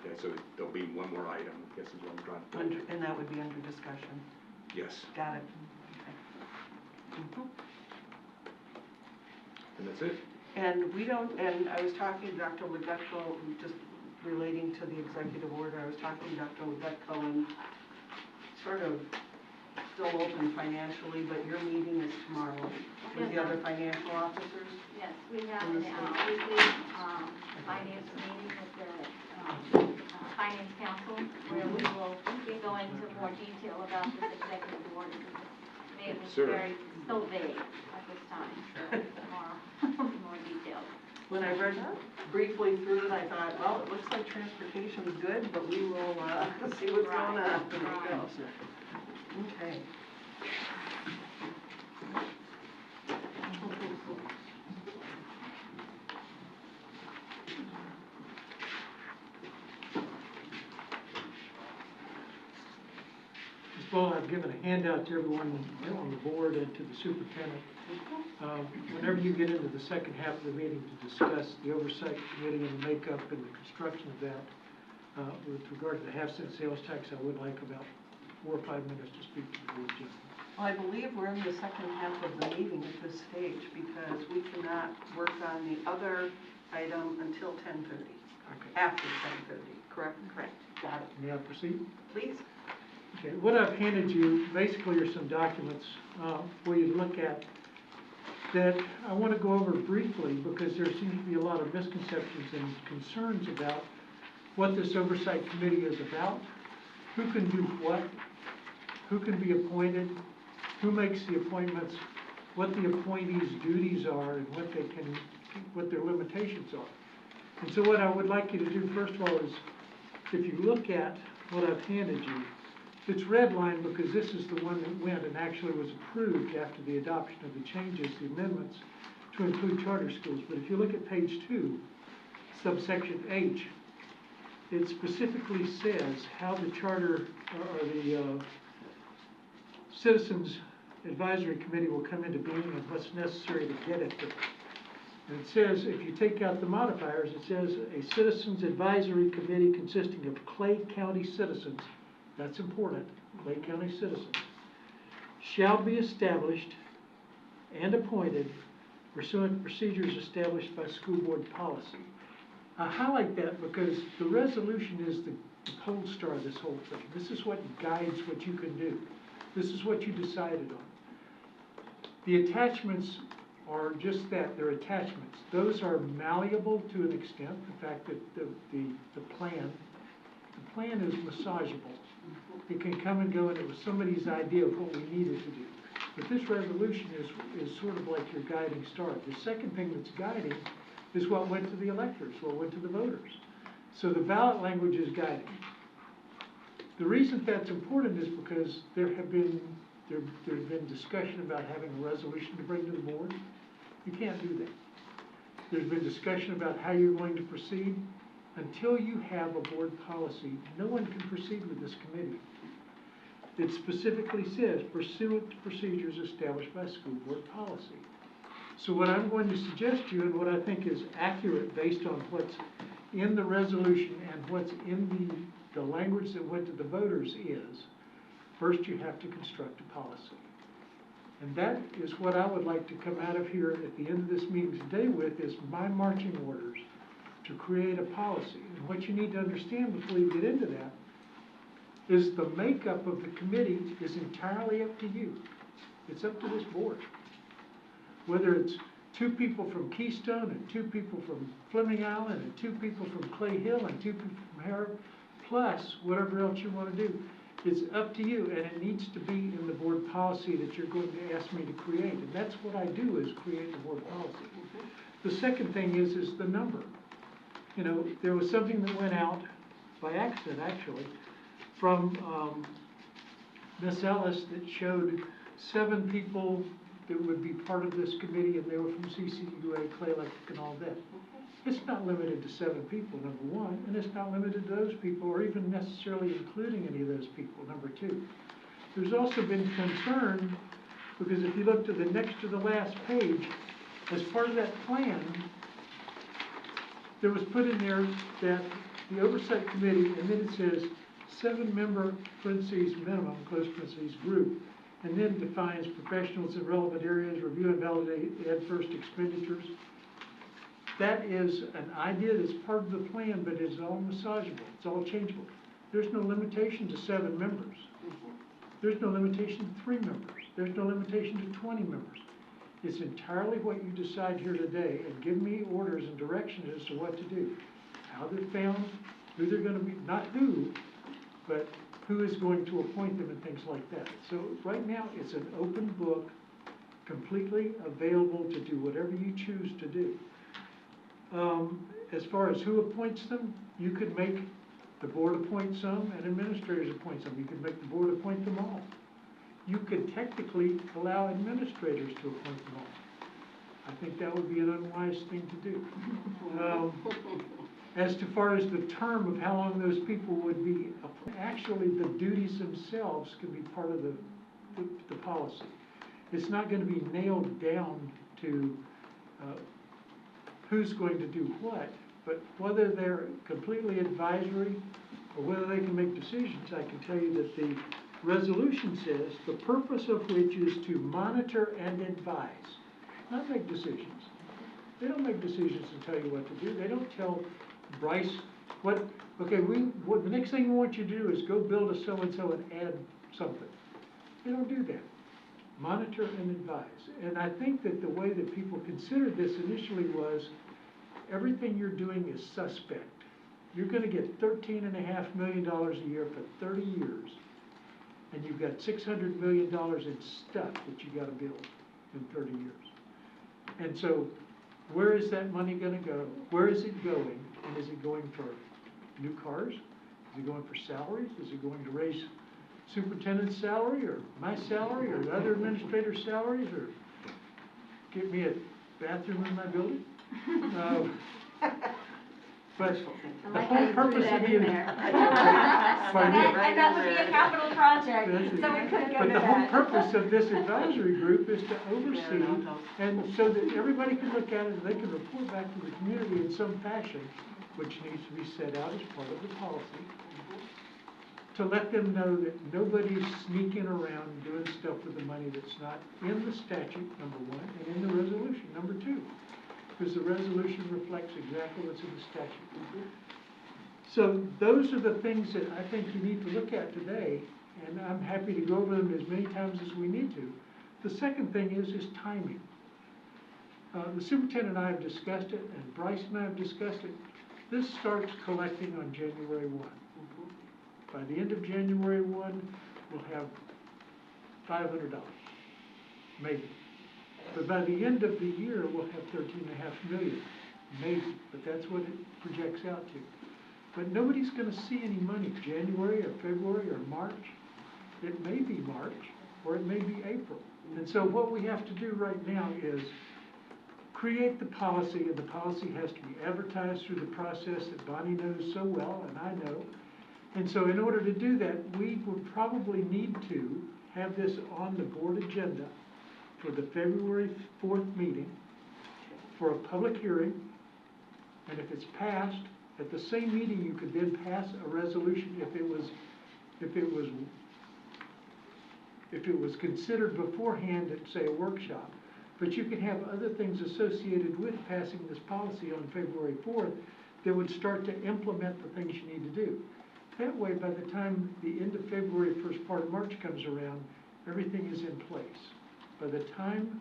Okay, so there'll be one more item, I guess is what I'm trying to do. And that would be under discussion. Yes, Got it. Okay. and that's it. And we don't, and I was talking to Dr. Legutko, just relating to the executive order, I was talking to Dr. Legutko and sort of still open financially, but your meeting is tomorrow with the other financial officers? Yes, we have a weekly finance meeting with the finance council where we will go into more detail about this executive order. It was Sure. very, so vague at this time, so more details. When I read briefly through it, I thought, well, it looks like transportation's good, but we will see what's going on. Okay. Mr. well, I've given a handout to everyone on the board and to the superintendent. Whenever you get into the second half of the meeting to discuss the oversight committee and the makeup and the construction of that, with regard to the half-cent sales tax, I would like about 4 or 5 minutes to speak to the board, Jim. Well, I believe we're in the second half of the meeting at this stage because we cannot work on the other item until 10:30, Okay. after 10:30, correct? Correct. Got it. May I proceed? Please. Okay, what I've handed you basically are some documents for you to look at that I want to go over briefly because there seems to be a lot of misconceptions and concerns about what this oversight committee is about, who can do what, who can be appointed, who makes the appointments, what the appointees' duties are, and what their limitations are. And so what I would like you to do, first of all, is if you look at what I've handed you, it's redlined because this is the one that went and actually was approved after the adoption of the changes, the amendments, to include charter schools. But if you look at page 2, subsection H, it specifically says how the charter, or the Citizens Advisory Committee will come into being and what's necessary to get it there. And it says, if you take out the modifiers, it says a Citizens Advisory Committee consisting of Clay County citizens, that's important, Clay County citizens, shall be established and appointed pursuant to procedures established by school board policy. I highlight that because the resolution is the pole star of this whole thing. This is what guides what you can do. This is what you decided on. The attachments are just that, they're attachments. Those are malleable to an extent, the fact that the plan is massageable. It can come and go, and it was somebody's idea of what we needed to do. But this resolution is sort of like your guiding star. The second thing that's guiding is what went to the electors, what went to the voters. So the ballot language is guiding. The reason that's important is because there's been discussion about having a resolution to bring to the board. You can't do that. There's been discussion about how you're going to proceed. Until you have a board policy, no one can proceed with this committee. It specifically says pursuant to procedures established by school board policy. So what I'm going to suggest to you, and what I think is accurate based on what's in the resolution and what's in the language that went to the voters is, first you have to construct a policy. And that is what I would like to come out of here at the end of this meeting today with, is my marching orders to create a policy. And what you need to understand before you get into that is the makeup of the committee is entirely up to you. It's up to this board. Whether it's 2 people from Keystone and 2 people from Fleming Island and 2 people from Clay Hill and 2 people from Harrop, plus whatever else you want to do, it's up to you, and it needs to be in the board policy that you're going to ask me to create. And that's what I do, is create the board policy. The second thing is the number. You know, there was something that went out by accident, actually, from Miss Ellis that showed 7 people that would be part of this committee, and they were from CCUA, Clay Electric, and all that. It's not limited to 7 people, number one, and it's not limited to those people, or even necessarily including any of those people, number 2. There's also been concern, because if you look to the next to the last page, as part of that plan, there was put in there that the oversight committee, and then it says 7-member parentheses minimum, close parentheses, group, and then defines professionals in relevant areas, review and validate adverse expenditures. That is an idea that's part of the plan, but it's all massageable, it's all changeable. There's no limitation to 7 members. There's no limitation to 3 members. There's no limitation to 20 members. It's entirely what you decide here today, and give me orders and directions as to what to do. How they're found, who they're going to be, not who, but who is going to appoint them and things like that. So right now, it's an open book, completely available to do whatever you choose to do. As far as who appoints them, you could make the board appoint some and administrators appoint some. You could make the board appoint them all. You could technically allow administrators to appoint them all. I think that would be an unwise thing to do. As to far as the term of how long those people would be, actually, the duties themselves can be part of the policy. It's not gonna be nailed down to, who's going to do what, but whether they're completely advisory or whether they can make decisions, I can tell you that the resolution says, the purpose of which is to monitor and advise, not make decisions. They don't make decisions and tell you what to do. They don't tell Bryce the next thing we want you to do is go build a so-and-so and add something. They don't do that. Monitor and advise. And I think that the way that people considered this initially was, everything you're doing is suspect. You're gonna get $13.5 million a year for 30 years, and you've got $600 million in stuff that you gotta build in 30 years. And so, where is that money gonna go? Where is it going? And is it going for new cars? Is it going for salaries? Is it going to raise superintendent's salary, or my salary, or other administrators' salaries, or get me a bathroom in my building? But the whole purpose of the. And that would be a capital project, so we could go But to the whole that. purpose of this advisory group is to oversee, and so that everybody can look at it, and they can report back to the community in some fashion, which needs to be set out as part of the policy, to let them know that nobody's sneaking around doing stuff with the money that's not in the statute, number one, and in the resolution, number two. Because the resolution reflects exactly what's in the statute. So those are the things that I think you need to look at today, and I'm happy to go over them as many times as we need to. The second thing is timing. The superintendent and I have discussed it, and Bryce and I have discussed it. This starts collecting on January 1. By the end of January 1, we'll have $500, maybe. But by the end of the year, we'll have $13.5 million, maybe, but that's what it projects out to. But nobody's gonna see any money January or February or March. It may be March, or it may be April. And so what we have to do right now is create the policy, and the policy has to be advertised through the process that Bonnie knows so well, and I know. And so in order to do that, we would probably need to have this on the board agenda for the February 4th meeting for a public hearing, and if it's passed, at the same meeting, you could then pass a resolution if it was considered beforehand at, say, a workshop. But you can have other things associated with passing this policy on February 4th that would start to implement the things you need to do. That way, by the time the end of February, first part of March comes around, everything is in place. By the time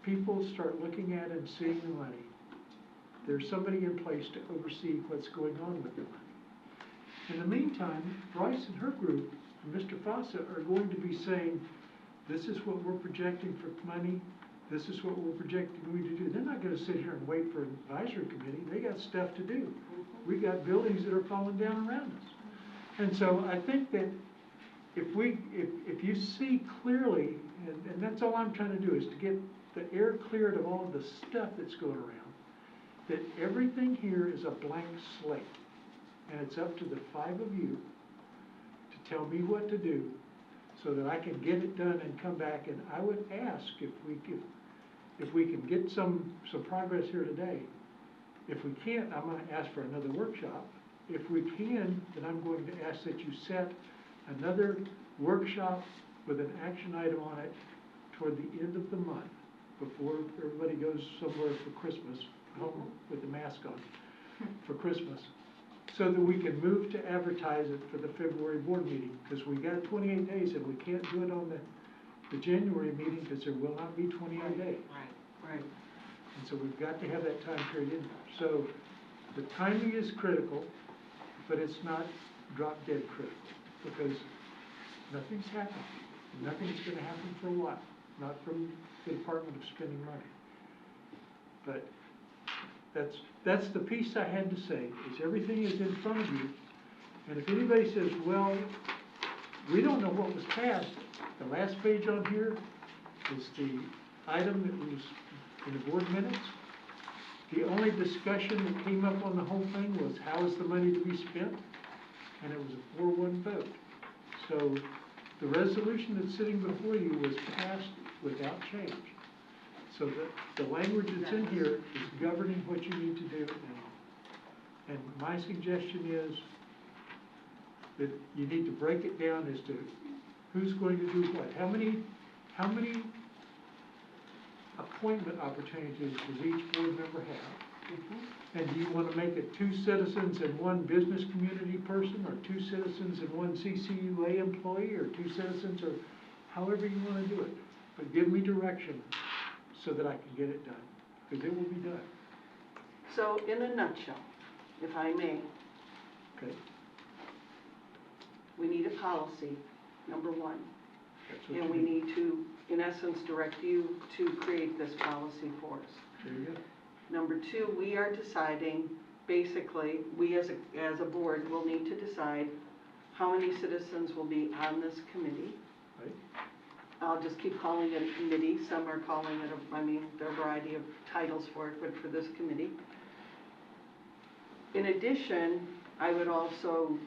people start looking at and seeing the money, there's somebody in place to oversee what's going on with the money. In the meantime, Bryce and her group, and Mr. Fossa, are going to be saying, this is what we're projecting for money, this is what we're projecting we to do. They're not gonna sit here and wait for an advisory committee. They got stuff to do. We got buildings that are falling down around us. And so I think that if you see clearly, and that's all I'm trying to do, is to get the air cleared of all of the stuff that's going around, that everything here is a blank slate. And it's up to the 5 of you to tell me what to do so that I can get it done and come back. And I would ask if we can get some progress here today. If we can't, I'm going to ask for another workshop. If we can, then I'm going to ask that you set another workshop with an action item on it toward the end of the month, before everybody goes somewhere for Christmas, home with a mask on for Christmas, so that we can move to advertise it for the February board meeting, because we got 28 days and we can't do it on the January meeting because there will not be 28 days. Right. And so we've got to have that time period in there. So the timing is critical, but it's not drop dead critical, because nothing's happened. Nothing's going to happen for a while, not from the Department of Spending Money. But that's the piece I had to say, is everything is in front of you. And if anybody says, well, we don't know what was passed, the last page on here is the item that was in the board minutes. The only discussion that came up on the whole thing was how is the money to be spent? And it was a 4-1 vote. So the resolution that's sitting before you was passed without change. So the language that's in here is governing what you need to do now. And my suggestion is that you need to break it down as to who's going to do what. How many appointment opportunities does each board member have? And do you want to make it 2 citizens and 1 business community person, or 2 citizens and 1 CCUA employee, or 2 citizens, or however you want to do it? But give me direction so that I can get it done, because it will be done. So in a nutshell, if I may, Okay? we need a policy, number 1. That's what And you we need to, in essence, direct you to create this policy for us. There you go. Number 2, we are deciding, basically, we as a board will need to decide how many citizens will be on this committee. Right? I'll just keep calling it a committee. Some are calling it there are a variety of titles for it, but for this committee. In addition, I would also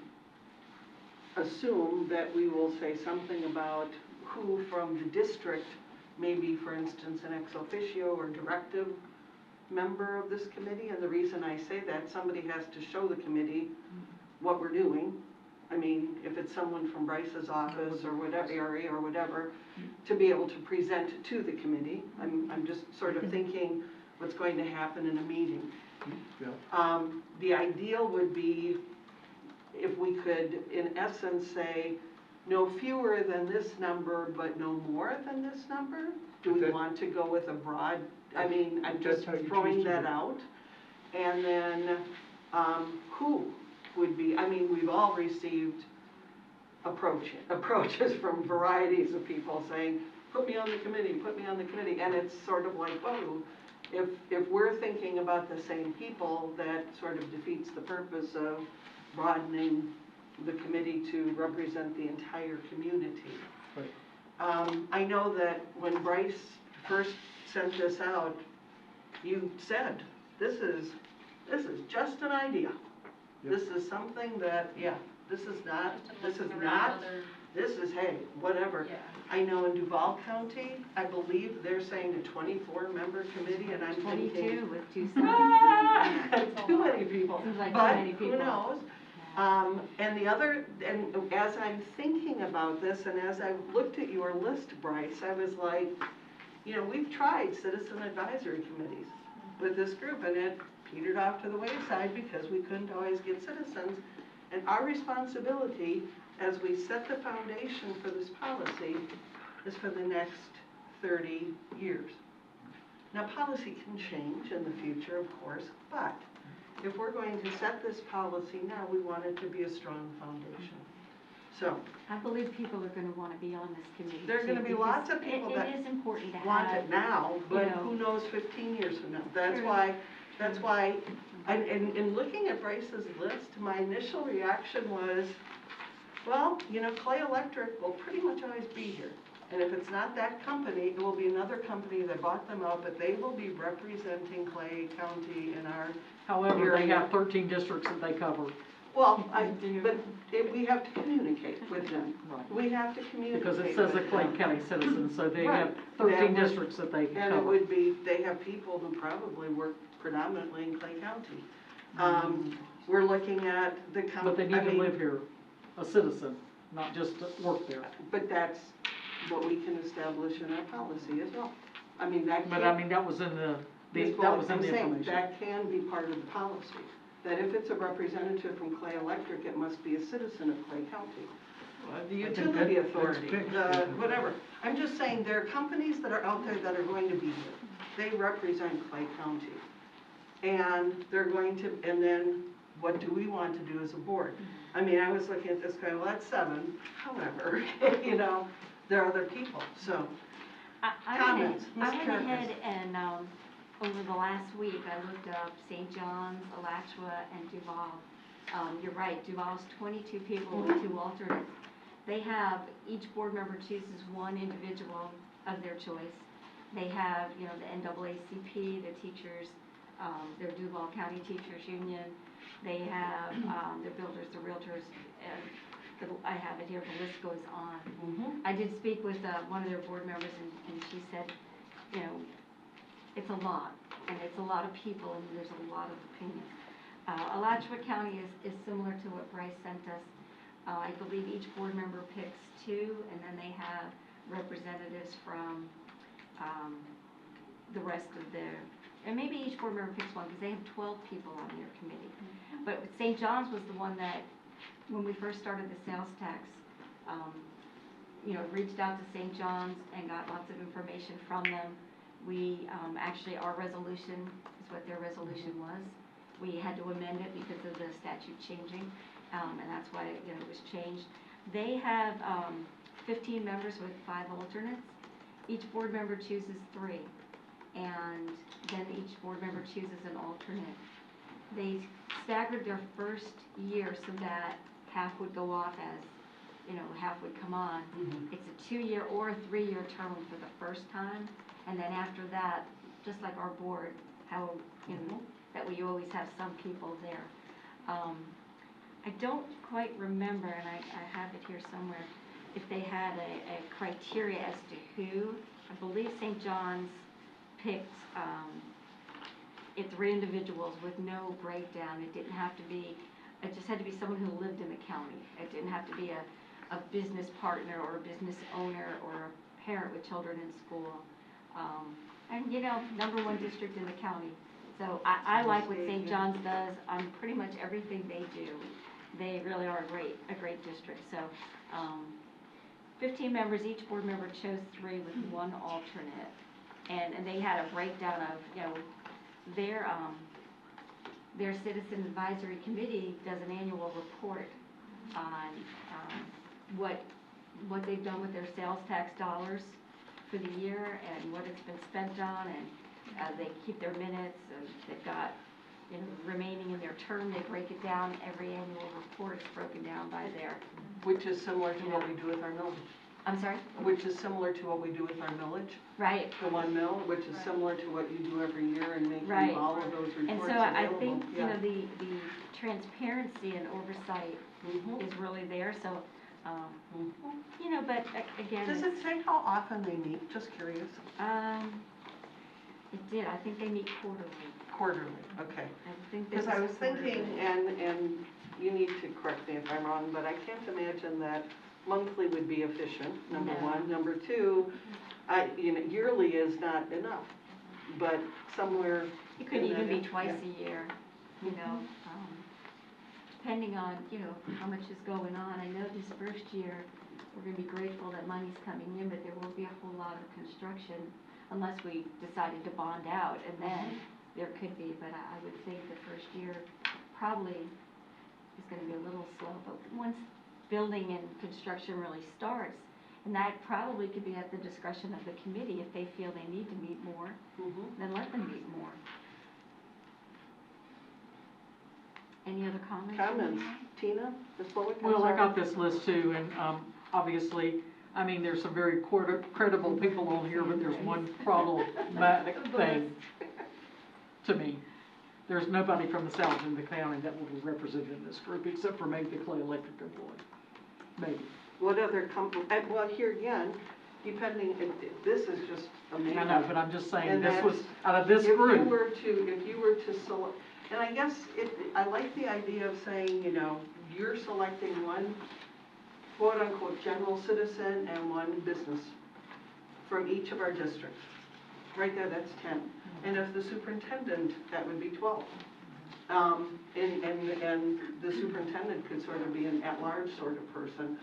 assume that we will say something about who from the district, maybe for instance an ex officio or directive member of this committee. And the reason I say that, somebody has to show the committee what we're doing. I mean, if it's someone from Bryce's office or whatever area or whatever, to be able to present to the committee. I'm just sort of thinking what's going to happen in a meeting. Yeah. The ideal would be if we could, in essence, say no fewer than this number, but no more than this number. Do we want to go with a broad, I'm just throwing that out. And then who would be, we've all received approaches from varieties of people saying, put me on the committee, put me on the committee. And it's sort of like, whoa, if we're thinking about the same people, that sort of defeats the purpose of broadening the committee to represent the entire community. Right. I know that when Bryce first sent this out, you said, this is just an idea. Yep. This is something that, this is not, this is, hey, whatever. Yeah. I know in Duval County, I believe they're saying a 24-member committee, and I'm thinking. 22 with 2 citizens. Too many people. Seems like too But many who people. knows? And as I'm thinking about this, and as I looked at your list, Bryce, I was like, we've tried citizen advisory committees with this group, and it petered off to the wayside because we couldn't always get citizens. And our responsibility, as we set the foundation for this policy, is for the next 30 years. Now, policy can change in the future, of course, but if we're going to set this policy now, we want it to be a strong foundation. So, I believe people are going to want to be on this committee. there are going to be too, lots of because people that it is important to want have. it now, but you know. who knows 15 years from now? That's True. why, in looking at Bryce's list, my initial reaction was, well, Clay Electric will pretty much always be here. And if it's not that company, it will be another company that bought them out, but they will be representing Clay County in our However, they area. have 13 districts that they cover. Well, we have to communicate with them. Right. We have to communicate Because it says a with Clay them. County citizen, so they Right. have 13 That would- districts that they And it cover. would be, they have people who probably work predominantly in Clay County. We're looking at the county. But they need to live here, a citizen, not just to work there. But that's what we can establish in our policy as well. That But can, that was in the Ms. that was Bullock, in I'm the saying information. that can be part of the policy. That if it's a representative from Clay Electric, it must be a citizen of Clay County. The I think utility that's authority, fixed. whatever. I'm just saying, there are companies that are out there that are going to be here. They represent Clay County. And they're going to, and then what do we want to do as a board? I was looking at this going, well, that's 7. However, there are other people, so. Comments, Ms. I went Carpus. ahead and, over the last week, I looked up St. John's, Alachua, and Duval. You're right, Duval's 22 people with 2 alternates. They have, each board member chooses 1 individual of their choice. They have, the NAACP, the teachers their Duval County Teachers Union. They have, their builders, the realtors, and I have it here, the list goes on. I did speak with, one of their board members, and she said, you know, it's a lot, and it's a lot of people, and there's a lot of opinions. Alachua County is similar to what Bryce sent us. I believe each board member picks 2, and then they have representatives from, the rest of their, and maybe each board member picks 1, because they have 12 people on their committee. But St. John's was the one that, when we first started the sales tax, you know, reached out to St. John's and got lots of information from them. We, actually, our resolution is what their resolution was. We had to amend it because of the statute changing, and that's why, you know, it was changed. They have, 15 members with 5 alternates. Each board member chooses 3, and then each board member chooses an alternate. They staggered their first year so that half would go off as, you know, half would come on. It's a 2-year or a 3-year term for the first time, and then after that, just like our board, how, you know, that we always have some people there. I don't quite remember, and I have it here somewhere, if they had a criteria as to who. I believe St. John's picked, 3 individuals with no breakdown. It didn't have to be, it just had to be someone who lived in the county. It didn't have to be a business partner or a business owner or a parent with children in school. And, you know, #1 district in the county. So I like what St. John's does on pretty much everything they do. They really are a great district. So 15 members, each board member chose 3 with 1 alternate. And they had a breakdown of, you know, their Citizen Advisory Committee does an annual report on what they've done with their sales tax dollars for the year and what it's been spent on, and they keep their minutes, and they've got, you know, remaining in their term, they break it down. Every annual report is broken down by their, Which is similar to what we do with our millage. I'm sorry? Which is similar to what we do with our millage, Right. the 1 mill, which is similar to what you do every year in making Right. all of those And reports so available. I think, you Yeah. know, the transparency and oversight is really there, so, you know, but again, Does it say how often they meet? Just curious. it did, I think they meet quarterly. Quarterly, okay. I think Because I was quarterly. thinking, and you need to correct me if I'm wrong, but I can't imagine that monthly would be efficient, number No. 1. Number 2, you know, yearly is not enough, but somewhere. It could in even that- be twice yeah. a year, you know, depending on, you know, how much is going on. I know this first year, we're gonna be grateful that money's coming in, but there won't be a whole lot of construction unless we decided to bond out, and then there could be, but I would think the first year probably is gonna be a little slow, but once building and construction really starts, and that probably could be at the discretion of the committee. If they feel they need to meet more, then let them meet more. Any other comments? Comments? Tina, Ms. Bullock? I'm Well, I sorry. got this list too, and obviously, I mean, there's some very credible people on here, but there's one problematic thing to me. There's nobody from the south end of the county that will be represented in this group, except for maybe the Clay Electric employee. Maybe. What other well, here again, depending, this is just amazing. I know, but I'm just saying, And this was, that's- out of this If group. you were to select, and I guess I like the idea of saying, you know, you're selecting one quote-unquote general citizen and 1 business from each of our districts. Right there, that's 10. And if the superintendent, that would be 12. And the superintendent could sort of be an at-large sort of person.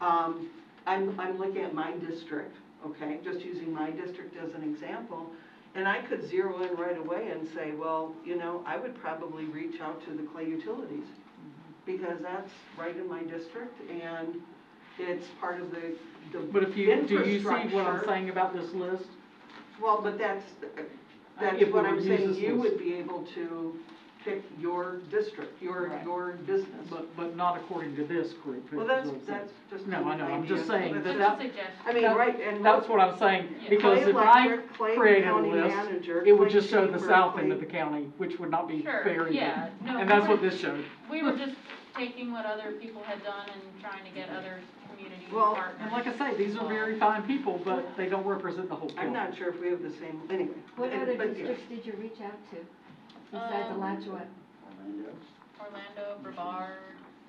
I'm looking at my district, okay, just using my district as an example, and I could zero in right away and say, well, you know, I would probably reach out to the Clay Utilities, because that's right in my district, and it's part of the But if you, do you see what I'm infrastructure. saying about this list? Well, but that's If we what were I'm to use saying, this you list. would be able to pick your district, Right. your business. But not according to this group. Well, is that's what I'm saying. just. No, I know, I'm just an saying idea. that That's that, just- Suggestion. I mean, right, and. that's what I'm saying, Yeah. because Clay if I Electric, Clay created a County list, Manager, it would Clay just show the Chamber, south end Clay- of the county, which would not be Sure, fair either. yeah, no, And that's we what were- this showed. We were just taking what other people had done and trying to get other community Well, partners. And like I say, these are very fine people, but they don't represent the whole county. I'm not sure if we have the same, anyway. What other but yeah. districts did you reach out to besides Alachua? Orlando, Brevard,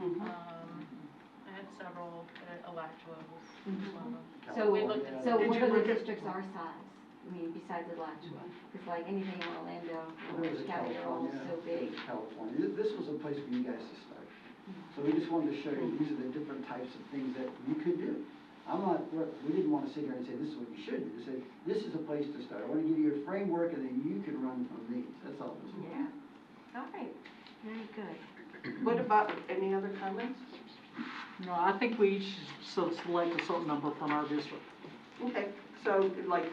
Mhm. I had several, Alachua was Mhm. one of them. So, We looked at so Did what you other look at- districts are size? I mean, besides Alachua? It's like anything in Orlando, There's Orange a County, they're all California, so big. there's California. This was a place for you guys to start. So we just wanted to show you, these are the different types of things that you could do. We didn't want to sit here and say, this is what you should do. We said, this is a place to start. I want to give you a framework and then you can run from these. That's all it was. Yeah. All right, very good. What about, any other comments? No, I think we each should select a certain number from our district Okay, so like,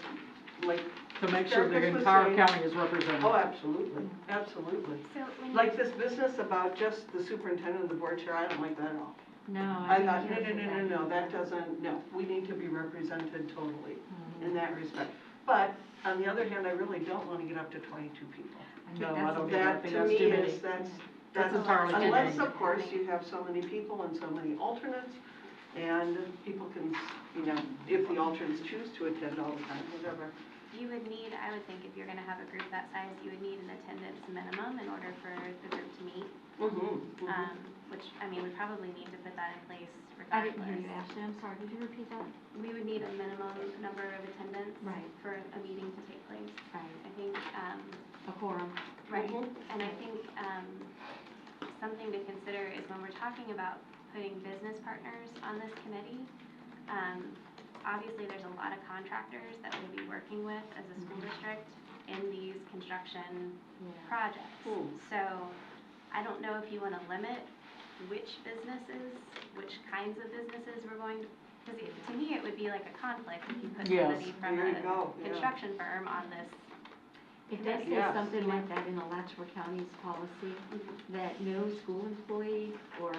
to make sure the Marcus was entire saying- county is represented. oh, absolutely, absolutely. So when Like this business about just the superintendent of the board chair, I don't like that at all. No, I think thought, yours is no, that doesn't, no, we need to be represented totally Mhm. in that respect. But on the other hand, I really don't want to get up to 22 people. I think No, I that's- don't either. I That think to that's me too many. is, that's That's entirely too unless many. of course you have so many people and so many alternates, and people can, you know, if the alternates choose to attend all the time, whatever. you would need, I would think if you're gonna have a group that size, you would need an attendance minimum in order for the group to meet. Which, I mean, we probably need to put that in place I didn't hear you, regardless. Ashley, I'm sorry, did you repeat that? We would need a minimum number of attendants Right. for a meeting to take place. Right, I think, a quorum. right, Mhm. and I think, something to consider is when we're talking about putting business partners on this committee, obviously there's a lot of contractors that we'll be working with as a school district in these construction Yeah. projects. Hmm. So I don't know if you want to limit which businesses, which kinds of businesses we're going to, because to me, it would be like a conflict if you put Yes. somebody from There you go, a yeah. construction firm on this. It does say Yes. something like that in Alachua County's policy, that no school employee or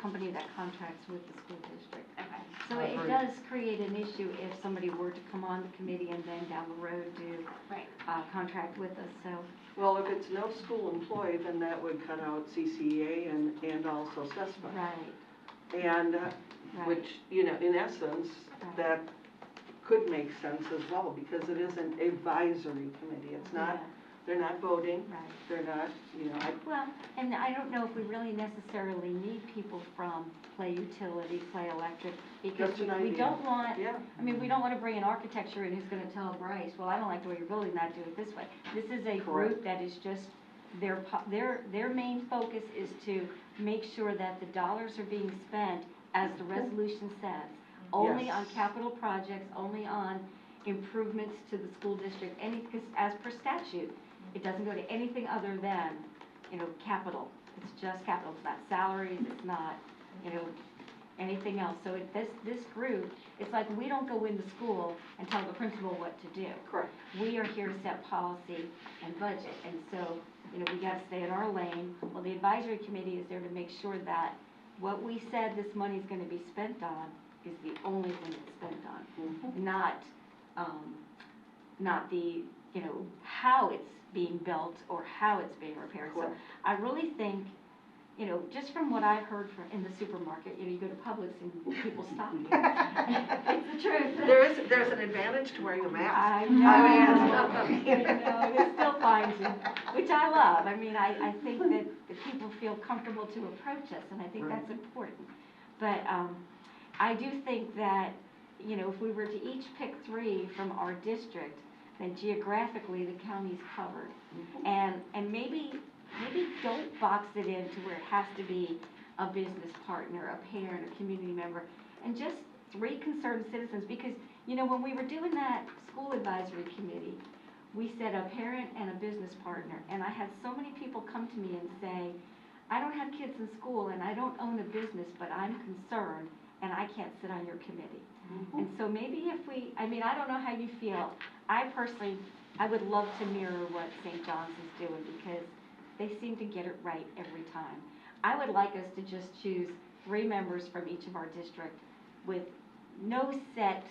company that contracts with the school district. Okay. So I it agree. does create an issue if somebody were to come on the committee and then down the road do Right. contract with us, so. Well, if it's no school employee, then that would cut out CCEA and also CESPA. Right, And, right. which, you know, in essence, Right. that could make sense as well, because it is an advisory committee. It's not, Yeah, they're not voting, right. they're not, you know, Well, and I don't know if we really necessarily need people from Clay Utility, Clay Electric, because Just an we idea. don't want, yeah. I mean, we don't want to bring an architecture in who's gonna tell Bryce, well, I don't like the way you're building that, do it this way. This is a group that is just, their main focus is to make sure that the dollars are being spent as the resolution says. Only on Yes. capital projects, only on improvements to the school district, because as per statute, it doesn't go to anything other than, you know, capital. It's just capital, it's not salaries, it's not, you know, anything else. So this group, it's like we don't go into school and tell the principal what to do. Correct. We are here to set policy and budget, and so, you know, we gotta stay in our lane. Well, the advisory committee is there to make sure that what we said this money's gonna be spent on is the only thing it's spent on. Mhm. Not the, you know, how it's being built or how it's being repaired. So Correct. I really think, you know, just from what I've heard from, in the supermarket, you know, you go to Publix and people stop you. It's the truth. There's an advantage to wearing a mask. I know, I mean, you know, it still finds you, which I love. I mean, I think that people feel comfortable to approach us, and I think that's important. But I do think that, you know, if we were to each pick 3 from our district, then geographically, the county's covered. And maybe don't box it in to where it has to be a business partner, a parent, a community member, and just 3 concerned citizens, because, you know, when we were doing that school advisory committee, we said a parent and a business partner, and I had so many people come to me and say, I don't have kids in school and I don't own a business, but I'm concerned and I can't sit on your committee. And so maybe if we, I mean, I don't know how you feel. I personally, I would love to mirror what St. John's is doing, because they seem to get it right every time. I would like us to just choose 3 members from each of our district with no set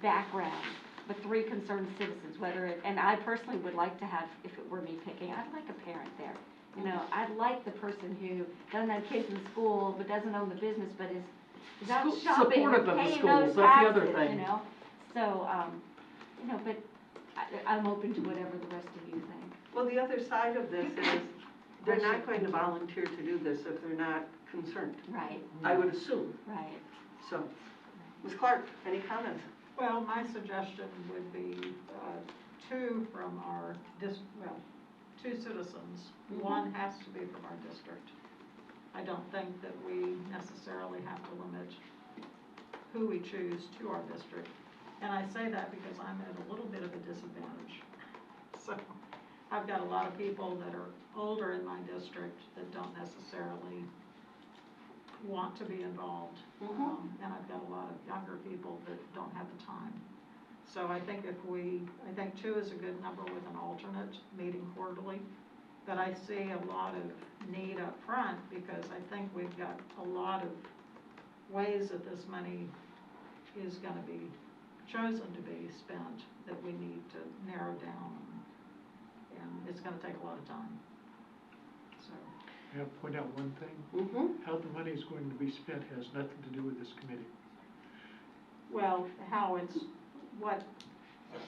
background, but 3 concerned citizens, whether it, and I personally would like to have, if it were me picking, I'd like a parent there. You know, I'd like the person who doesn't have kids in school, but doesn't own the business, but is out School- shopping, supportive of the paying schools, those that's the other taxes, thing. you know? So, you know, but I'm open to whatever the rest of you think. Well, the other side of this is, they're not going to volunteer to do this if they're not concerned, Right, I would assume. right. So, Ms. Clark, any comments? Well, my suggestion would be 2 from our 2 citizens. One has to be from our district. I don't think that we necessarily have to limit who we choose to our district. And I say that because I'm at a little bit of a disadvantage. So I've got a lot of people that are older in my district that don't necessarily want to be involved. And I've got a lot of younger people that don't have the time. So I think I think 2 is a good number with an alternate meeting quarterly. But I see a lot of need up front because I think we've got a lot of ways that this money is gonna be chosen to be spent that we need to narrow down. And it's gonna take a lot of time. So. May I point out one thing? How the money is going to be spent has nothing to do with this committee. Well, how it's, what,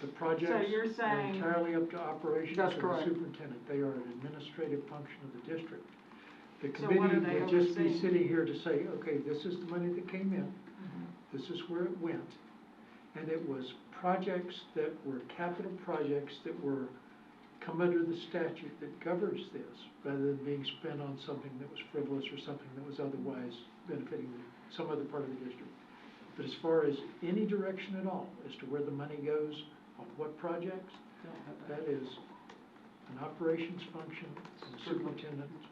The projects So you're are saying- entirely up to operations That's of the correct. superintendent. They are an administrative function of the district. The So what are committee they would just be overseeing? sitting here to say, okay, this is the money that came in, this is where it went. And it was projects that were capital projects that were come under the statute that governs this, rather than being spent on something that was frivolous or something that was otherwise benefiting some other part of the district. But as far as any direction at all, as to where the money goes, on what projects, that is an operations function, and superintendent's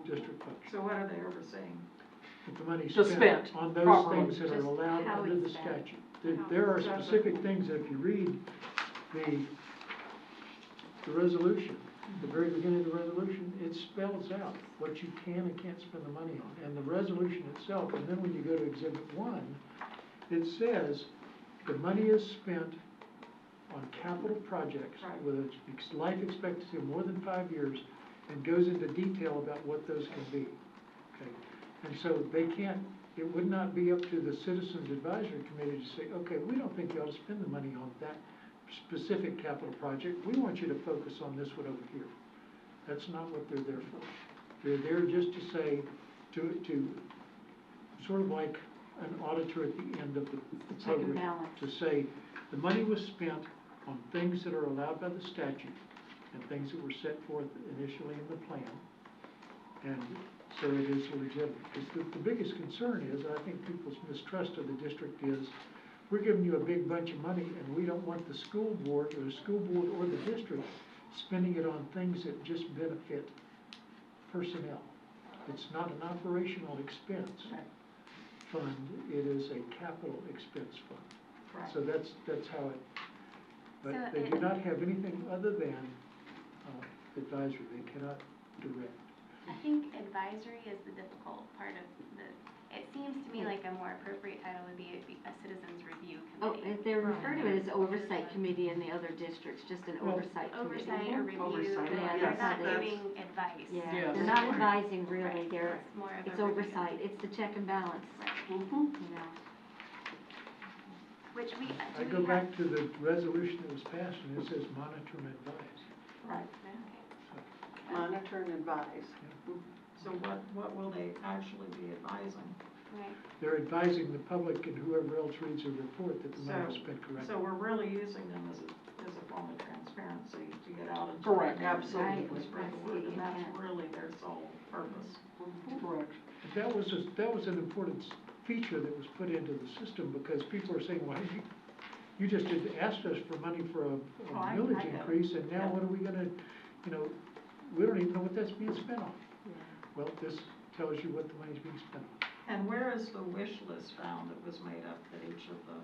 district function. So what are they overseeing? But the money's Just spent spent on those properly. things that are Just allowed how under it's the spent. statute. How There are it's spent. specific things that if you read the resolution, the very beginning of the resolution, it spells out what you can and can't spend the money on, and the resolution itself, and then when you go to Exhibit 1, it says the money is spent on capital projects Right. with a life expectancy of more than 5 years, and goes into detail about what those can be, okay? And so they can't, it would not be up to the Citizens Advisory Committee to say, okay, we don't think you ought to spend the money on that specific capital project, we want you to focus on this one over here. That's not what they're there for. They're there just to say, to sort of like an auditor at the end of the Check and program. balance. To say, the money was spent on things that are allowed by the statute, and things that were set forth initially in the plan. And so it is legitimate. Because the biggest concern is, I think people's mistrust of the district is, we're giving you a big bunch of money and we don't want the school board or the district spending it on things that just benefit personnel. It's not an operational expense fund, it is a capital expense fund. Right. So that's how it, but So they do not have anything other than advisory, they cannot direct. I think advisory is the difficult part of the, it seems to me like a more appropriate title would be a citizens review Oh, committee. they refer to it as oversight committee in the other districts, just an oversight committee. Oversight or review, Oversight, yeah, they're that's not how they- giving advice. Yeah, Yes. they're not advising really, Right, they're, it's more of a it's review. oversight, it's the check and balance, Right. you know. Which we, do I we go have? back to the resolution that was passed, and it says monitor and advise. Right. Monitor and advise. So what will they actually be advising? Right. They're advising the public and whoever else reads the report that the money was So- spent correctly. So we're really using them as a form of transparency to get out and. Correct, absolutely. Spread the word, and that's really their sole purpose. Correct. That was an important feature that was put into the system, because people are saying, well, you just asked us for money for a Oh, I millage get it. increase, and now Yeah. what are we gonna, we don't even know what that's being spent on. Well, this tells you what the money's being spent on. And where is the wish list found that was made up that each of the,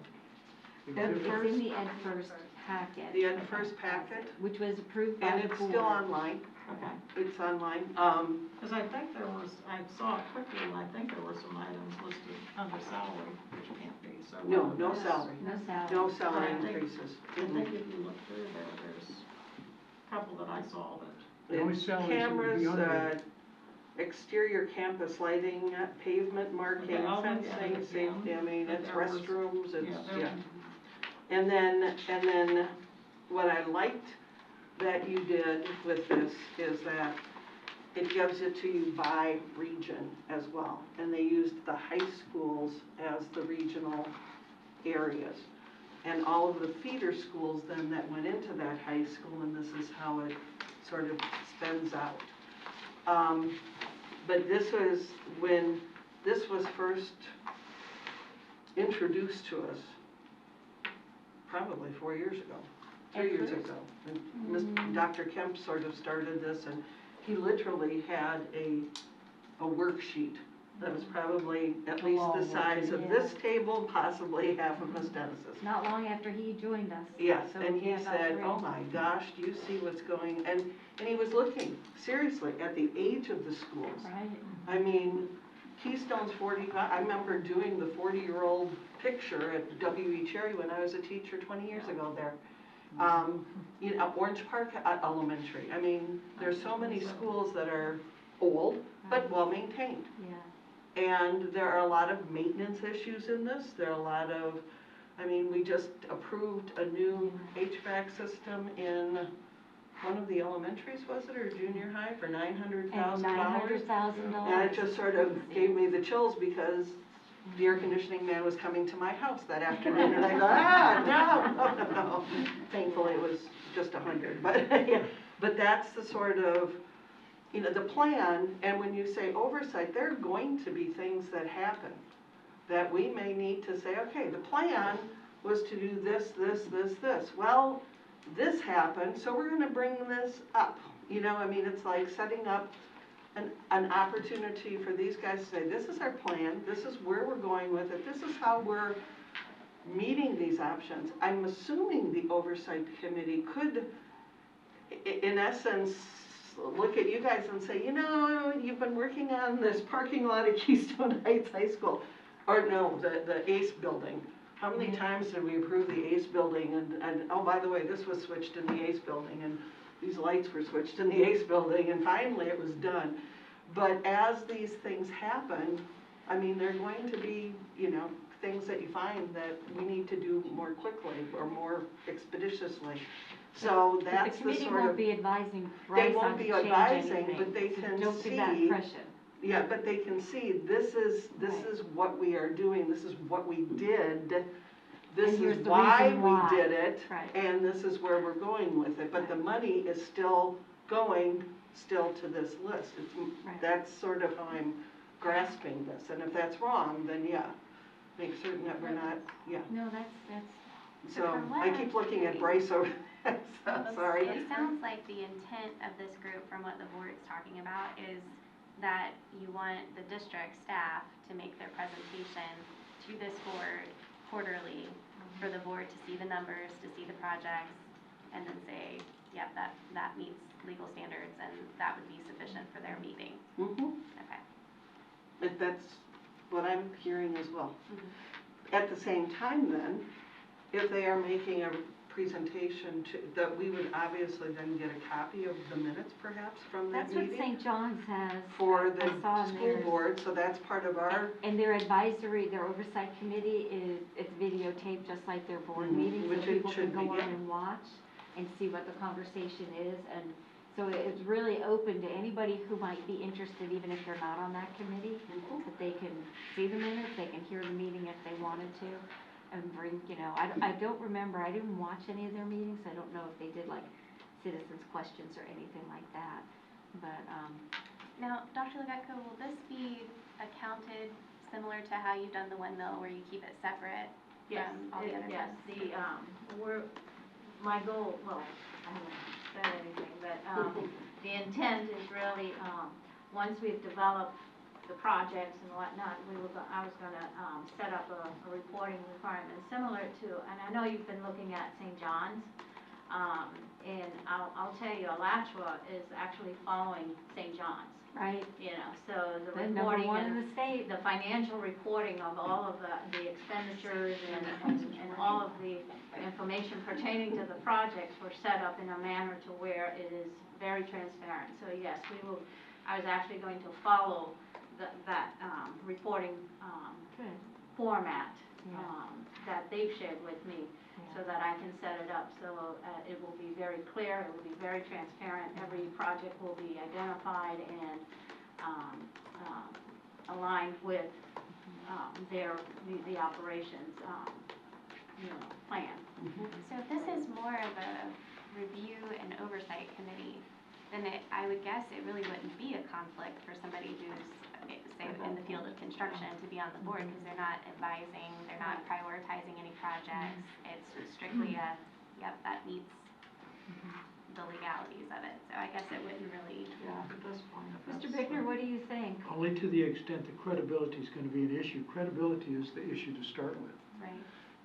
It's in the Ed First packet. You had the first packet, Which was approved by and the it's board. still online. Okay. It's online. Because I think there was, I saw it quickly, and I think there were some items listed under salary, which can't be, so. No, no salary. No salary. No salary I think- increases. I think if you look through there, there's a couple that I saw that. The only salaries that would be Cameras, on there. exterior campus lighting, pavement marking, Okay, I'll look at fencing, it safety, again, I mean, but it's there was- restrooms, it's, there- yeah. And then what I liked that you did with this is that it gives it to you by region as well. And they used the high schools as the regional areas. And all of the feeder schools then that went into that high school, and this is how it sort of spends out. But this was when this was first introduced to us, probably 4 years ago, 3 years ago. And Dr. Kemp sort of started this, and he literally had a worksheet that was probably at least the size of this table, possibly half of Ms. Dennis's. Not long after he joined us. Yes, So, and he yeah, about said, 3. oh my gosh, do you see what's going, and he was looking seriously at the age of the schools. Right. I mean, Keystone's 45, I remember doing the 40-year-old picture at W.E. Cherry when I was a teacher 20 years ago there. You know, Orange Park Elementary, I mean, there's so many schools that are old, but well-maintained. Yeah. And there are a lot of maintenance issues in this, there are a lot of, I mean, we just approved a new HVAC system in one of the elementaries, was it, or junior high, for $900,000? $900,000. And it just sort of gave me the chills because the air conditioning man was coming to my house that afternoon, and I go, no. Thankfully, it was just 100, but, yeah. But that's the sort of, you know, the plan, and when you say oversight, there are going to be things that happen that we may need to say, okay, the plan was to do this, this, this, this. Well, this happened, so we're gonna bring this up. You know, I mean, it's like setting up an opportunity for these guys to say, this is our plan, this is where we're going with it, this is how we're meeting these options. I'm assuming the oversight committee could, in essence, look at you guys and say, you know, you've been working on this parking lot at Keystone Heights High School, or no, the ACE building. How many times did we approve the ACE building, and oh, by the way, this was switched in the ACE building, and these lights were switched in the ACE building, and finally it was done. But as these things happen, I mean, they're going to be, you know, things that you find that we need to do more quickly or more expeditiously. So that's the But the committee sort won't of, be advising they Bryce won't on to be change advising, anything. but they So can don't give that see, impression. yeah, but they can see, this is what we are doing, this is what we did, this And here's is the why reason why. we did it, Right. and this is where we're going with it. But the money is still going still to this list. Right. That's sort of how I'm grasping this, and if that's wrong, then yeah, make certain that we're not, yeah. No, that's, So, from what I keep I'm looking at hearing- Bryce over there, so sorry. It sounds like the intent of this group, from what the board is talking about, is that you want the district staff to make their presentation to this board quarterly for the board to see the numbers, to see the projects, and then say, yep, that meets legal standards, and that would be sufficient for their meeting. Mhm. Okay. But that's what I'm hearing as well. At the same time then, if they are making a presentation that we would obviously then get a copy of the minutes perhaps from that that's what meeting St. John's has. for I saw the in school theirs. board, so that's part of our, And their advisory, their oversight committee it's videotaped just like their board Mhm, meetings, so which it people can should go be, on yeah. and watch and see what the conversation is. And so it's really open to anybody who might be interested, even if they're not on that committee, that they can see the minutes, they can hear the meeting if they wanted to, and bring, you know, I don't remember, I didn't watch any of their meetings, I don't know if they did like citizens' questions or anything like that, but, Now, Dr. Levetko, will this be accounted similar to how you've done the windmill, where you keep it separate Yes, from all the other yes, funds? my goal, well, I haven't said anything, but, the intent is really, once we've developed the projects and whatnot, I was gonna, set up a reporting requirement similar to, and I know you've been looking at St. John's, and I'll tell you, Alachua is actually following St. John's. Right, You know, so the the number reporting one in and the state. the financial reporting of all of the expenditures and all of the information pertaining to the projects were set up in a manner to where it is very transparent. So yes, I was actually going to follow that reporting Good. format Yeah. that they've shared with me, so that I can set it up, so it will be very clear, it will be very transparent, every project will be identified and aligned with the operations, plan. So if this is more of a review and oversight committee, then I would guess it really wouldn't be a conflict for somebody who's, say, in the field of construction to be on the board, because they're not advising, they're not prioritizing any projects. It's strictly yep, that meets the legalities of it. So I guess it wouldn't really. Mr. Bickner, what do you think? Only to the extent that credibility is gonna be an issue. Credibility is the issue to start with. Right,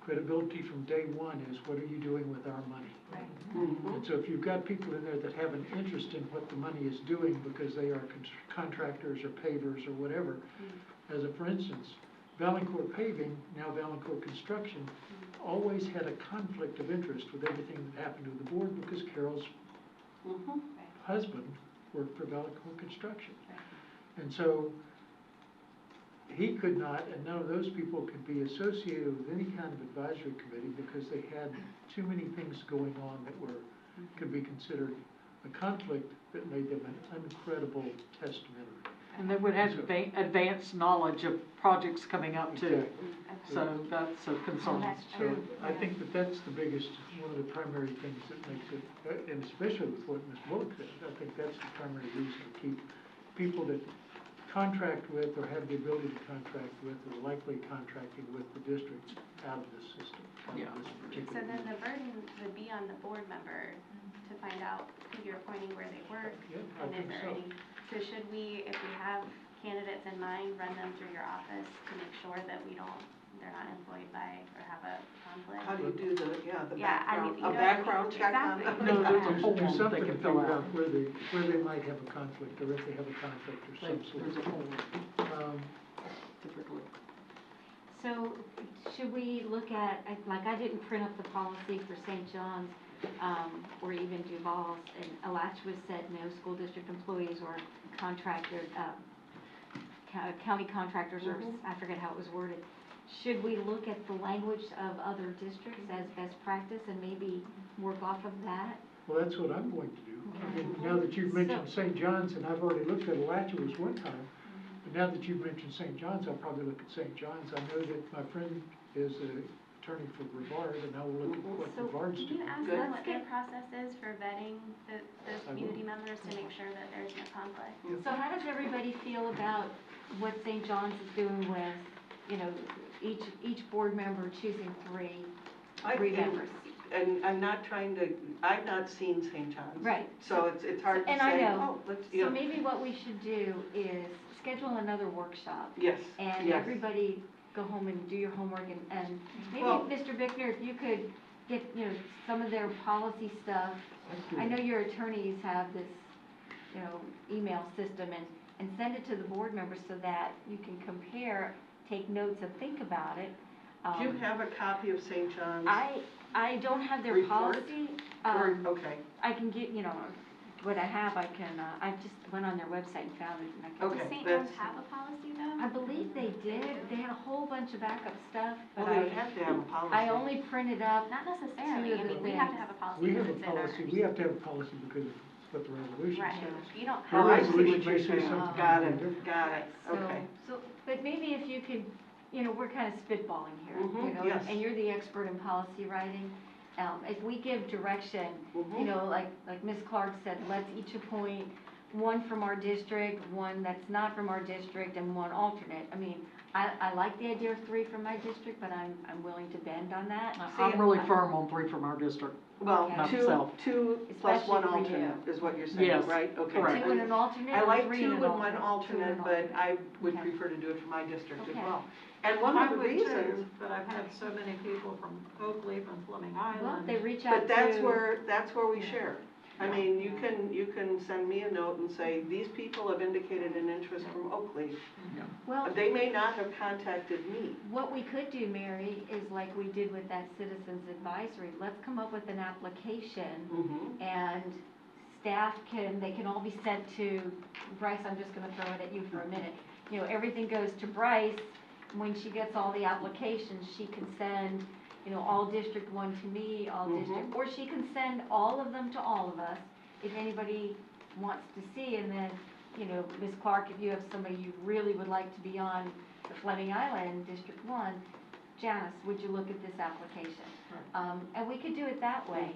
Credibility from day one is, what are you doing with our money? right. And so if you've got people in there that have an interest in what the money is doing because they are contractors or pavers or whatever, as a, for instance, Valancourt Paving, now Valancourt Construction, always had a conflict of interest with everything that happened to the board because Carol's husband worked for Valancourt Construction. And so he could not, and none of those people could be associated with any kind of advisory committee because they had too many things going on that could be considered a conflict that made them an uncredible testamentary. And they would have advanced knowledge of projects coming up too, Exactly. so that's a concern. That's So true. I think that that's the biggest, one of the primary things that makes it, and especially with what Ms. Bullock said, I think that's the primary reason to keep people that contract with or have the ability to contract with or likely contracting with the districts out of this system, out of this So particular. then the burden would be on the board member to find out who you're appointing, where they work, Yeah, I and think is there so. any, so should we, if we have candidates in mind, run them through your office to make sure that they're not employed by or have a conflict? How do you do the Yeah, I mean, background, you a know what I mean? background check on Exactly. them? No, there's a Do form they something to can figure fill out out. where they might have a conflict or if they have a conflict or some sort. There's a form, Um, typically. So should we look at, I didn't print up the policy for St. John's, or even Duval's, and Alachua said no school district employees or contracted, county contractors, or I forget how it was worded. Should we look at the language of other districts as best practice and maybe work off of that? Well, that's what I'm going to do. I mean, now that you've mentioned St. John's, and I've already looked at Alachua's one time, but now that you've mentioned St. John's, I'll probably look at St. John's. I know that my friend is an attorney for Brevard, and I will look at what So Brevard's Can you doing. ask Good. them what their process is for vetting those I will. community members to make sure that there's no conflict? So how does everybody feel about what St. John's is doing with, each board member choosing three I think- members? And I'm not trying to, I've not seen St. John's. Right. So it's hard to say, And I know. oh, let's, So maybe what we should do is schedule another workshop, yes, and yes. everybody go home and do your homework, and maybe, Well- Mr. Bickner, if you could get, some of their policy stuff. I know your attorneys have this, email system, and send it to the board members so that you can compare, take notes and think about it. Do you have a copy of St. John's? I don't have their Report? policy. Or- Okay, I can get, what I have, I can, I just went on their website and found it, and I can. Okay, Does St. that's- John's have a policy though? I believe they did. They had a whole bunch of backup stuff, well, but they would have to have a policy. I only printed up. Not necessarily, Two I of the mean, we have to things. have a policy We because have a it's in policy, ours. we have to have a policy because of what the resolution Right, says. you don't Oh, I have. see resolution what you're may say saying. something Got completely it, got it, okay. So, but maybe if you could, we're kind of spitballing here, Mhm, yes. and you're the expert in policy writing. If we give direction, Mhm. like Ms. Clark said, let's each appoint one from our district, one that's not from our district, and one alternate. I mean, I like the idea of 3 from my district, but I'm willing to bend on that. I'm really firm on 3 from our district. Well, Okay. two plus Especially one for you. alternate is what you're saying, Yes, right? Okay. correct. 2 and an alternate, I or like 3 two and and an one alternate? 2 and alternate, an but I would Okay. prefer to do it for my district as Okay. well. And one of the reasons, But I've had so many people from Oakley, from Fleming Island. Well, they reach out to. but that's where we share. I mean, you can send me a note and say, these people have indicated an interest from Oakley. Well, They may not have contacted me. what we could do, Mary, is like we did with that citizens advisory, let's come up with an application Mm-hmm. and staff they can all be sent to Bryce. I'm just gonna throw it at you for a minute. You know, everything goes to Bryce. When she gets all the applications, she can send, you know, all District 1 to me, all District, or she can send all of them to all of us, if anybody wants to see, and then, you know, Ms. Clark, if you have somebody you really would like to be on the Fleming Island, District 1, Janice, would you look at this application? And we could do it that way.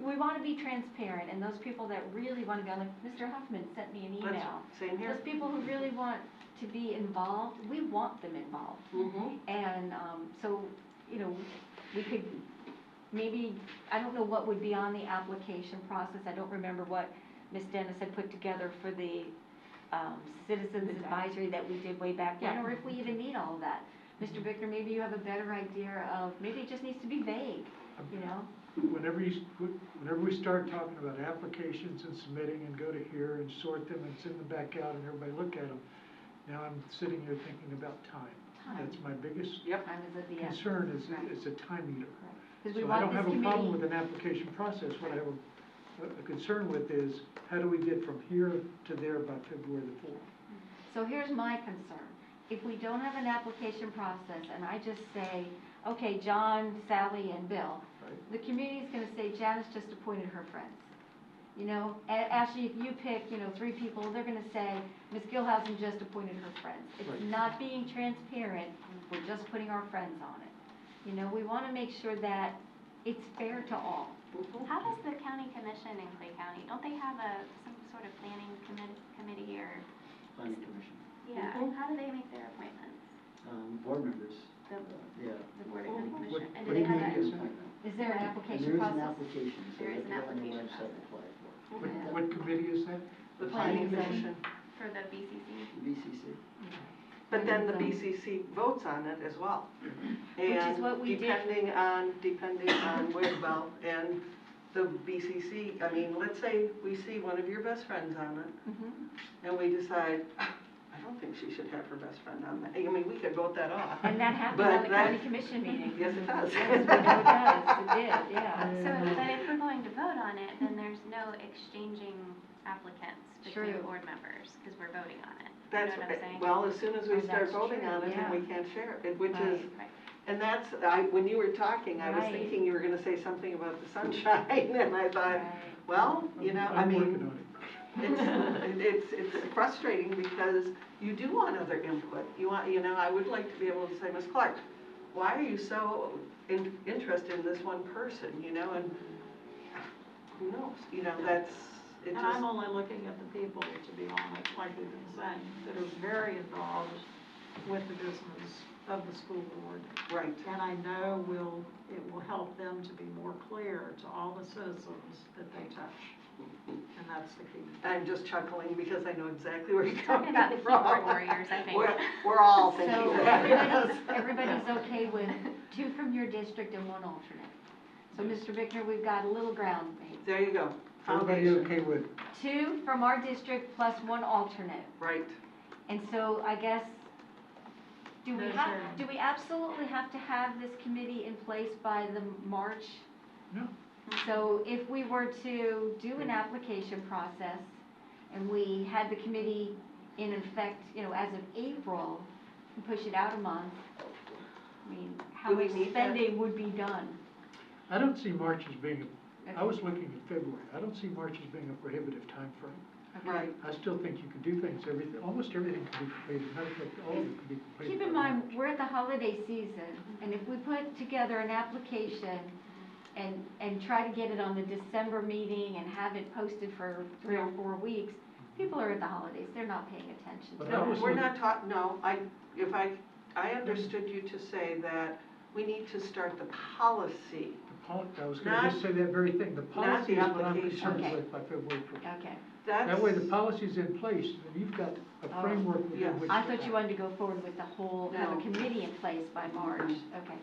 We want to be transparent, and those people that really want to be on, like Mr. Huffman sent me an email. Same here. Those people who really want to be involved, we want them involved. Mm-hmm. And so, you know, we could maybe, I don't know what would be on the application process. I don't remember what Ms. Dennis had put together for the citizens advisory that we did way back when, or if we even need all of that. Mr. Bickner, maybe you have a better idea of, maybe it just needs to be vague, you know? Whenever we start talking about applications and submitting and go to here and sort them and send them back out and everybody look at them, now I'm sitting here thinking about time. That's my biggest Time is at the end. concern is, Right. it's a time eater. Because we So I want don't this have a problem committee, with an application process. What I have a concern with is, how do we get from here to there by February the 4th? so here's my concern. If we don't have an application process and I just say, okay, John, Sally, and Bill, Right. the community's gonna say Janice just appointed her friends. You know, actually, if you pick, you know, 3 people, they're gonna say, Ms. Gilhousen just appointed her friends. It's Right. not being transparent, we're just putting our friends on it. You know, we wanna make sure that it's fair to all. How does the county commission in Clay County, don't they have some sort of planning committee or, Planning commission. yeah, how do they make their appointments? Board members, The, yeah. the Board of County What- Commission, and do What they do you have mean that? appointment? Is there an And application there is an process? application, so There they is an go on the application website and apply for What committee is that? The Planning planning commission. For the BCC? it. VCC. But then the So- BCC votes on it as well. is what we did. Depending on where, well, and the BCC, I mean, let's say we see one of your best friends on it, Mhm. and we decide, I don't think she should have her best friend on that. I mean, we could vote that off. And that happened But on the that- county commission meeting. Yes, it does. Yes, we know it does, it did, yeah. So, but if we're going to vote on it, then there's no exchanging applicants between True. board members, because we're voting on it. You That's, know what I'm saying? well, as soon as we Oh, start that's voting true, on it, then yeah. we can't share it, which is, Right. Right. and that's, when you were talking, I was Right. thinking you were gonna say something about the sunshine, and I thought, Right. well, you know, I I'm working mean, on it. it's frustrating because you do want other input. You want, you know, I would like to be able to say, Ms. Clark, why are you so interested in this one person, you know, and who knows, you know, that's, it And I'm just, only looking at the people, to be honest, like we've been saying, that are very involved with the business of the school board. right. And I know it will help them to be more clear to all the citizens that they touch. And that's the key. I'm just chuckling because I know exactly where you're Talking coming about the from. keyboard warriors, I think. We're all thinking So that. everybody's okay with 2 from your district and 1 alternate. So, Mr. Bickner, we've got a little ground made. There you go. Everybody Foundation. okay with? 2 from our district plus 1 alternate. Right. And so I guess, do we No have, sharing. do we absolutely have to have this committee in place by the March? No. So if we were to do an application process and we had the committee in effect, you know, as of April, and push it out a month, I mean, how Do we much need that? spending would be done? I don't see March as being, I was looking at February. I don't see March as being a prohibitive timeframe. Right. I still think you can do things, almost everything can be completed, matter of fact, all of it can be completed. Keep in by mind, March. we're at the holiday season, and if we put together an application and try to get it on the December meeting and have it posted for 3 or 4 weeks, people are at the holidays, they're not paying attention to But that. I No, was we're looking- not talking, no, if I I understood you to say that we need to start the policy. I was gonna just say that very thing, the policy is the what I'm application. concerned Okay. with by February 1st. Okay. That way the policy's in place, and you've got a framework within yes. which. I to thought you act. wanted to go forward with the whole, have No. a committee in place by March, okay.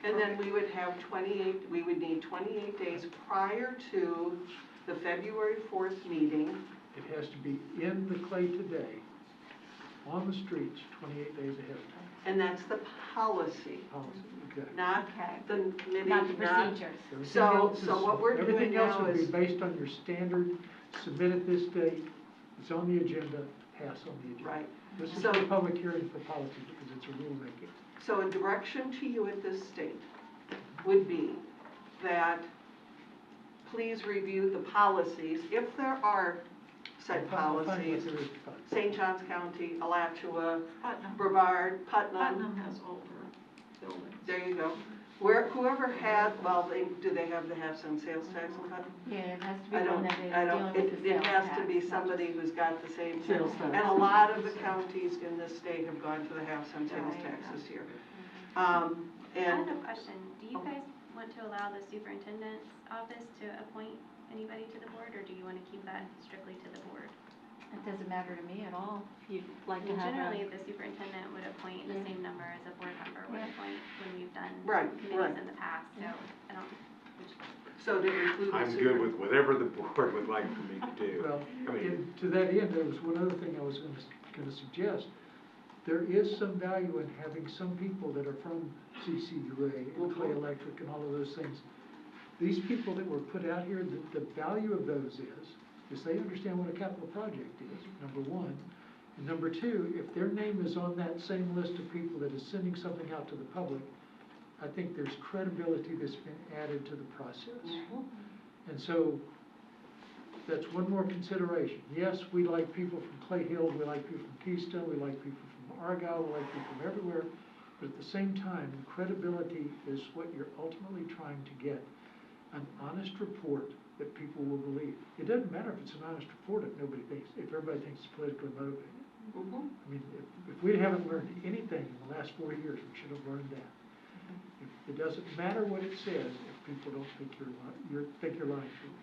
And then we would have 28, we would need 28 days prior to the February 4th meeting. It has to be in the clay today, on the streets, 28 days ahead of time. And that's the policy, Policy, okay. not Okay. the committee, Not the procedures. Everything So- else so is- what we're doing Everything else now would be is- based on your standard, submit at this date, it's on the agenda, pass on the agenda. right? This is So- a public hearing for policy because it's a rulemaking. So a direction to you at this state would be that please review the policies, if there are said I'll find what policies. there is to find. St. Johns County, Alachua, Putnam, Brevard, Putnam, Putnam has older buildings. there you go. Where, whoever had, well, do they have to have some sales tax in Putnam? Yeah, it has to be I one don't, that is I don't, dealing with the it sales has tax. to be somebody who's got the same. Sales tax. And a lot of the counties in this state have gone to the half cent sales Right. tax this year. I And, have a question. Do you Oh. guys want to allow the superintendent's office to appoint anybody to the board, or do you want to keep that strictly to the board? It doesn't matter to me at all, if you'd like to And have generally, a, the superintendent would appoint the Yeah. same number as a board member would Yeah. appoint when we've done Right, committees right. in the past, so I don't, so to include the I'm super. good with whatever the board would like for me to do. Well, I mean, to that end, there was one other thing I was gonna suggest. There is some value in having some people that are from CCUA and Clay Electric and all of those things. These people that were put out here, the value of those is they understand what a capital project is, number one. And number two, if their name is on that same list of people that is sending something out to the public, I think there's credibility that's been added to the process. And so, that's one more consideration. Yes, we like people from Clay Hill, we like people from Keystone, we like people from Argyle, we like people from everywhere. But at the same time, credibility is what you're ultimately trying to get. An honest report that people will believe. It doesn't matter if it's an honest report if everybody thinks it's politically motivated. Mhm. I mean, if we haven't learned anything in the last 4 years, we should have learned that. It doesn't matter what it says if people don't think you're lying to them.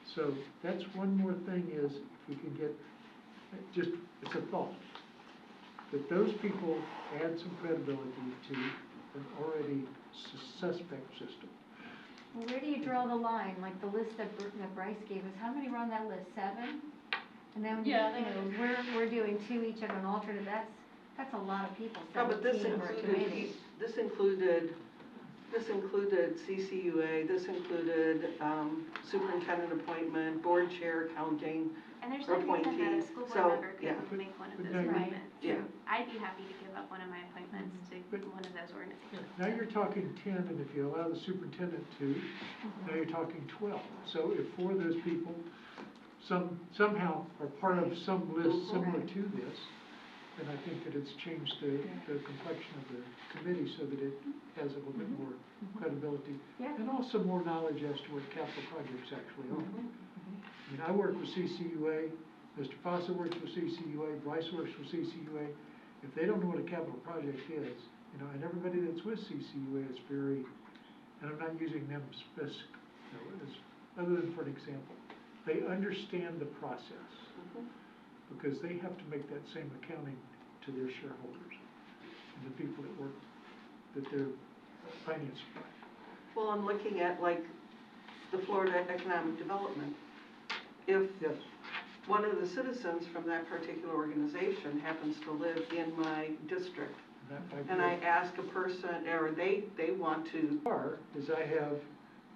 So that's one more thing is if we can get, it's a thought, that those people add some credibility to an already suspect system. well, where do you draw the line? Like the list that Bryce gave us, how many were on that list, 7? And then, you Yeah, know, we're doing 2 each of an alternate, that's a lot of people, No, but this 17 for a included, committee. this included CCUA, this included superintendent appointment, board chair counting. and there's no reason that a Appointees. school board So, member yeah. couldn't make one of But those now you're- appointments. Yeah. I'd be happy to give up one of my appointments to But- one of those organizations. Now you're talking 10, and if you allow the superintendent to, now you're talking 12. So if 4 of those people somehow are part of some list similar to this, then I think that it's changed the complexion of the committee so that it has a little bit more credibility. Yeah. And also more knowledge as to what capital projects actually are. I mean, I work with CCUA, Mr. Fossa works with CCUA, Bryce works with CCUA. If they don't know what a capital project is, you know, and everybody that's with CCUA is very, and I'm not using them other than for an example, they understand the process because they have to make that same accounting to their shareholders and the people that work, that they're financed by. Well, I'm looking at like the Florida Economic Development. If Yes. one of the citizens from that particular organization happens to live in my district, and I ask a person, or they want to, Is I have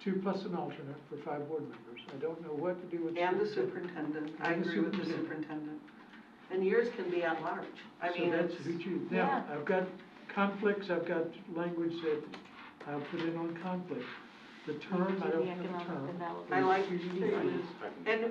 2 plus an alternate for 5 board members. I don't know what to do with. and the superintendent, I And the agree with the superintendent. And yours can be at large. I So mean, that's it's, who chooses. Now, I've got conflicts, I've got language that I'll put in on conflict. The term, I don't have a Economic term. development. I like, Usually I use- and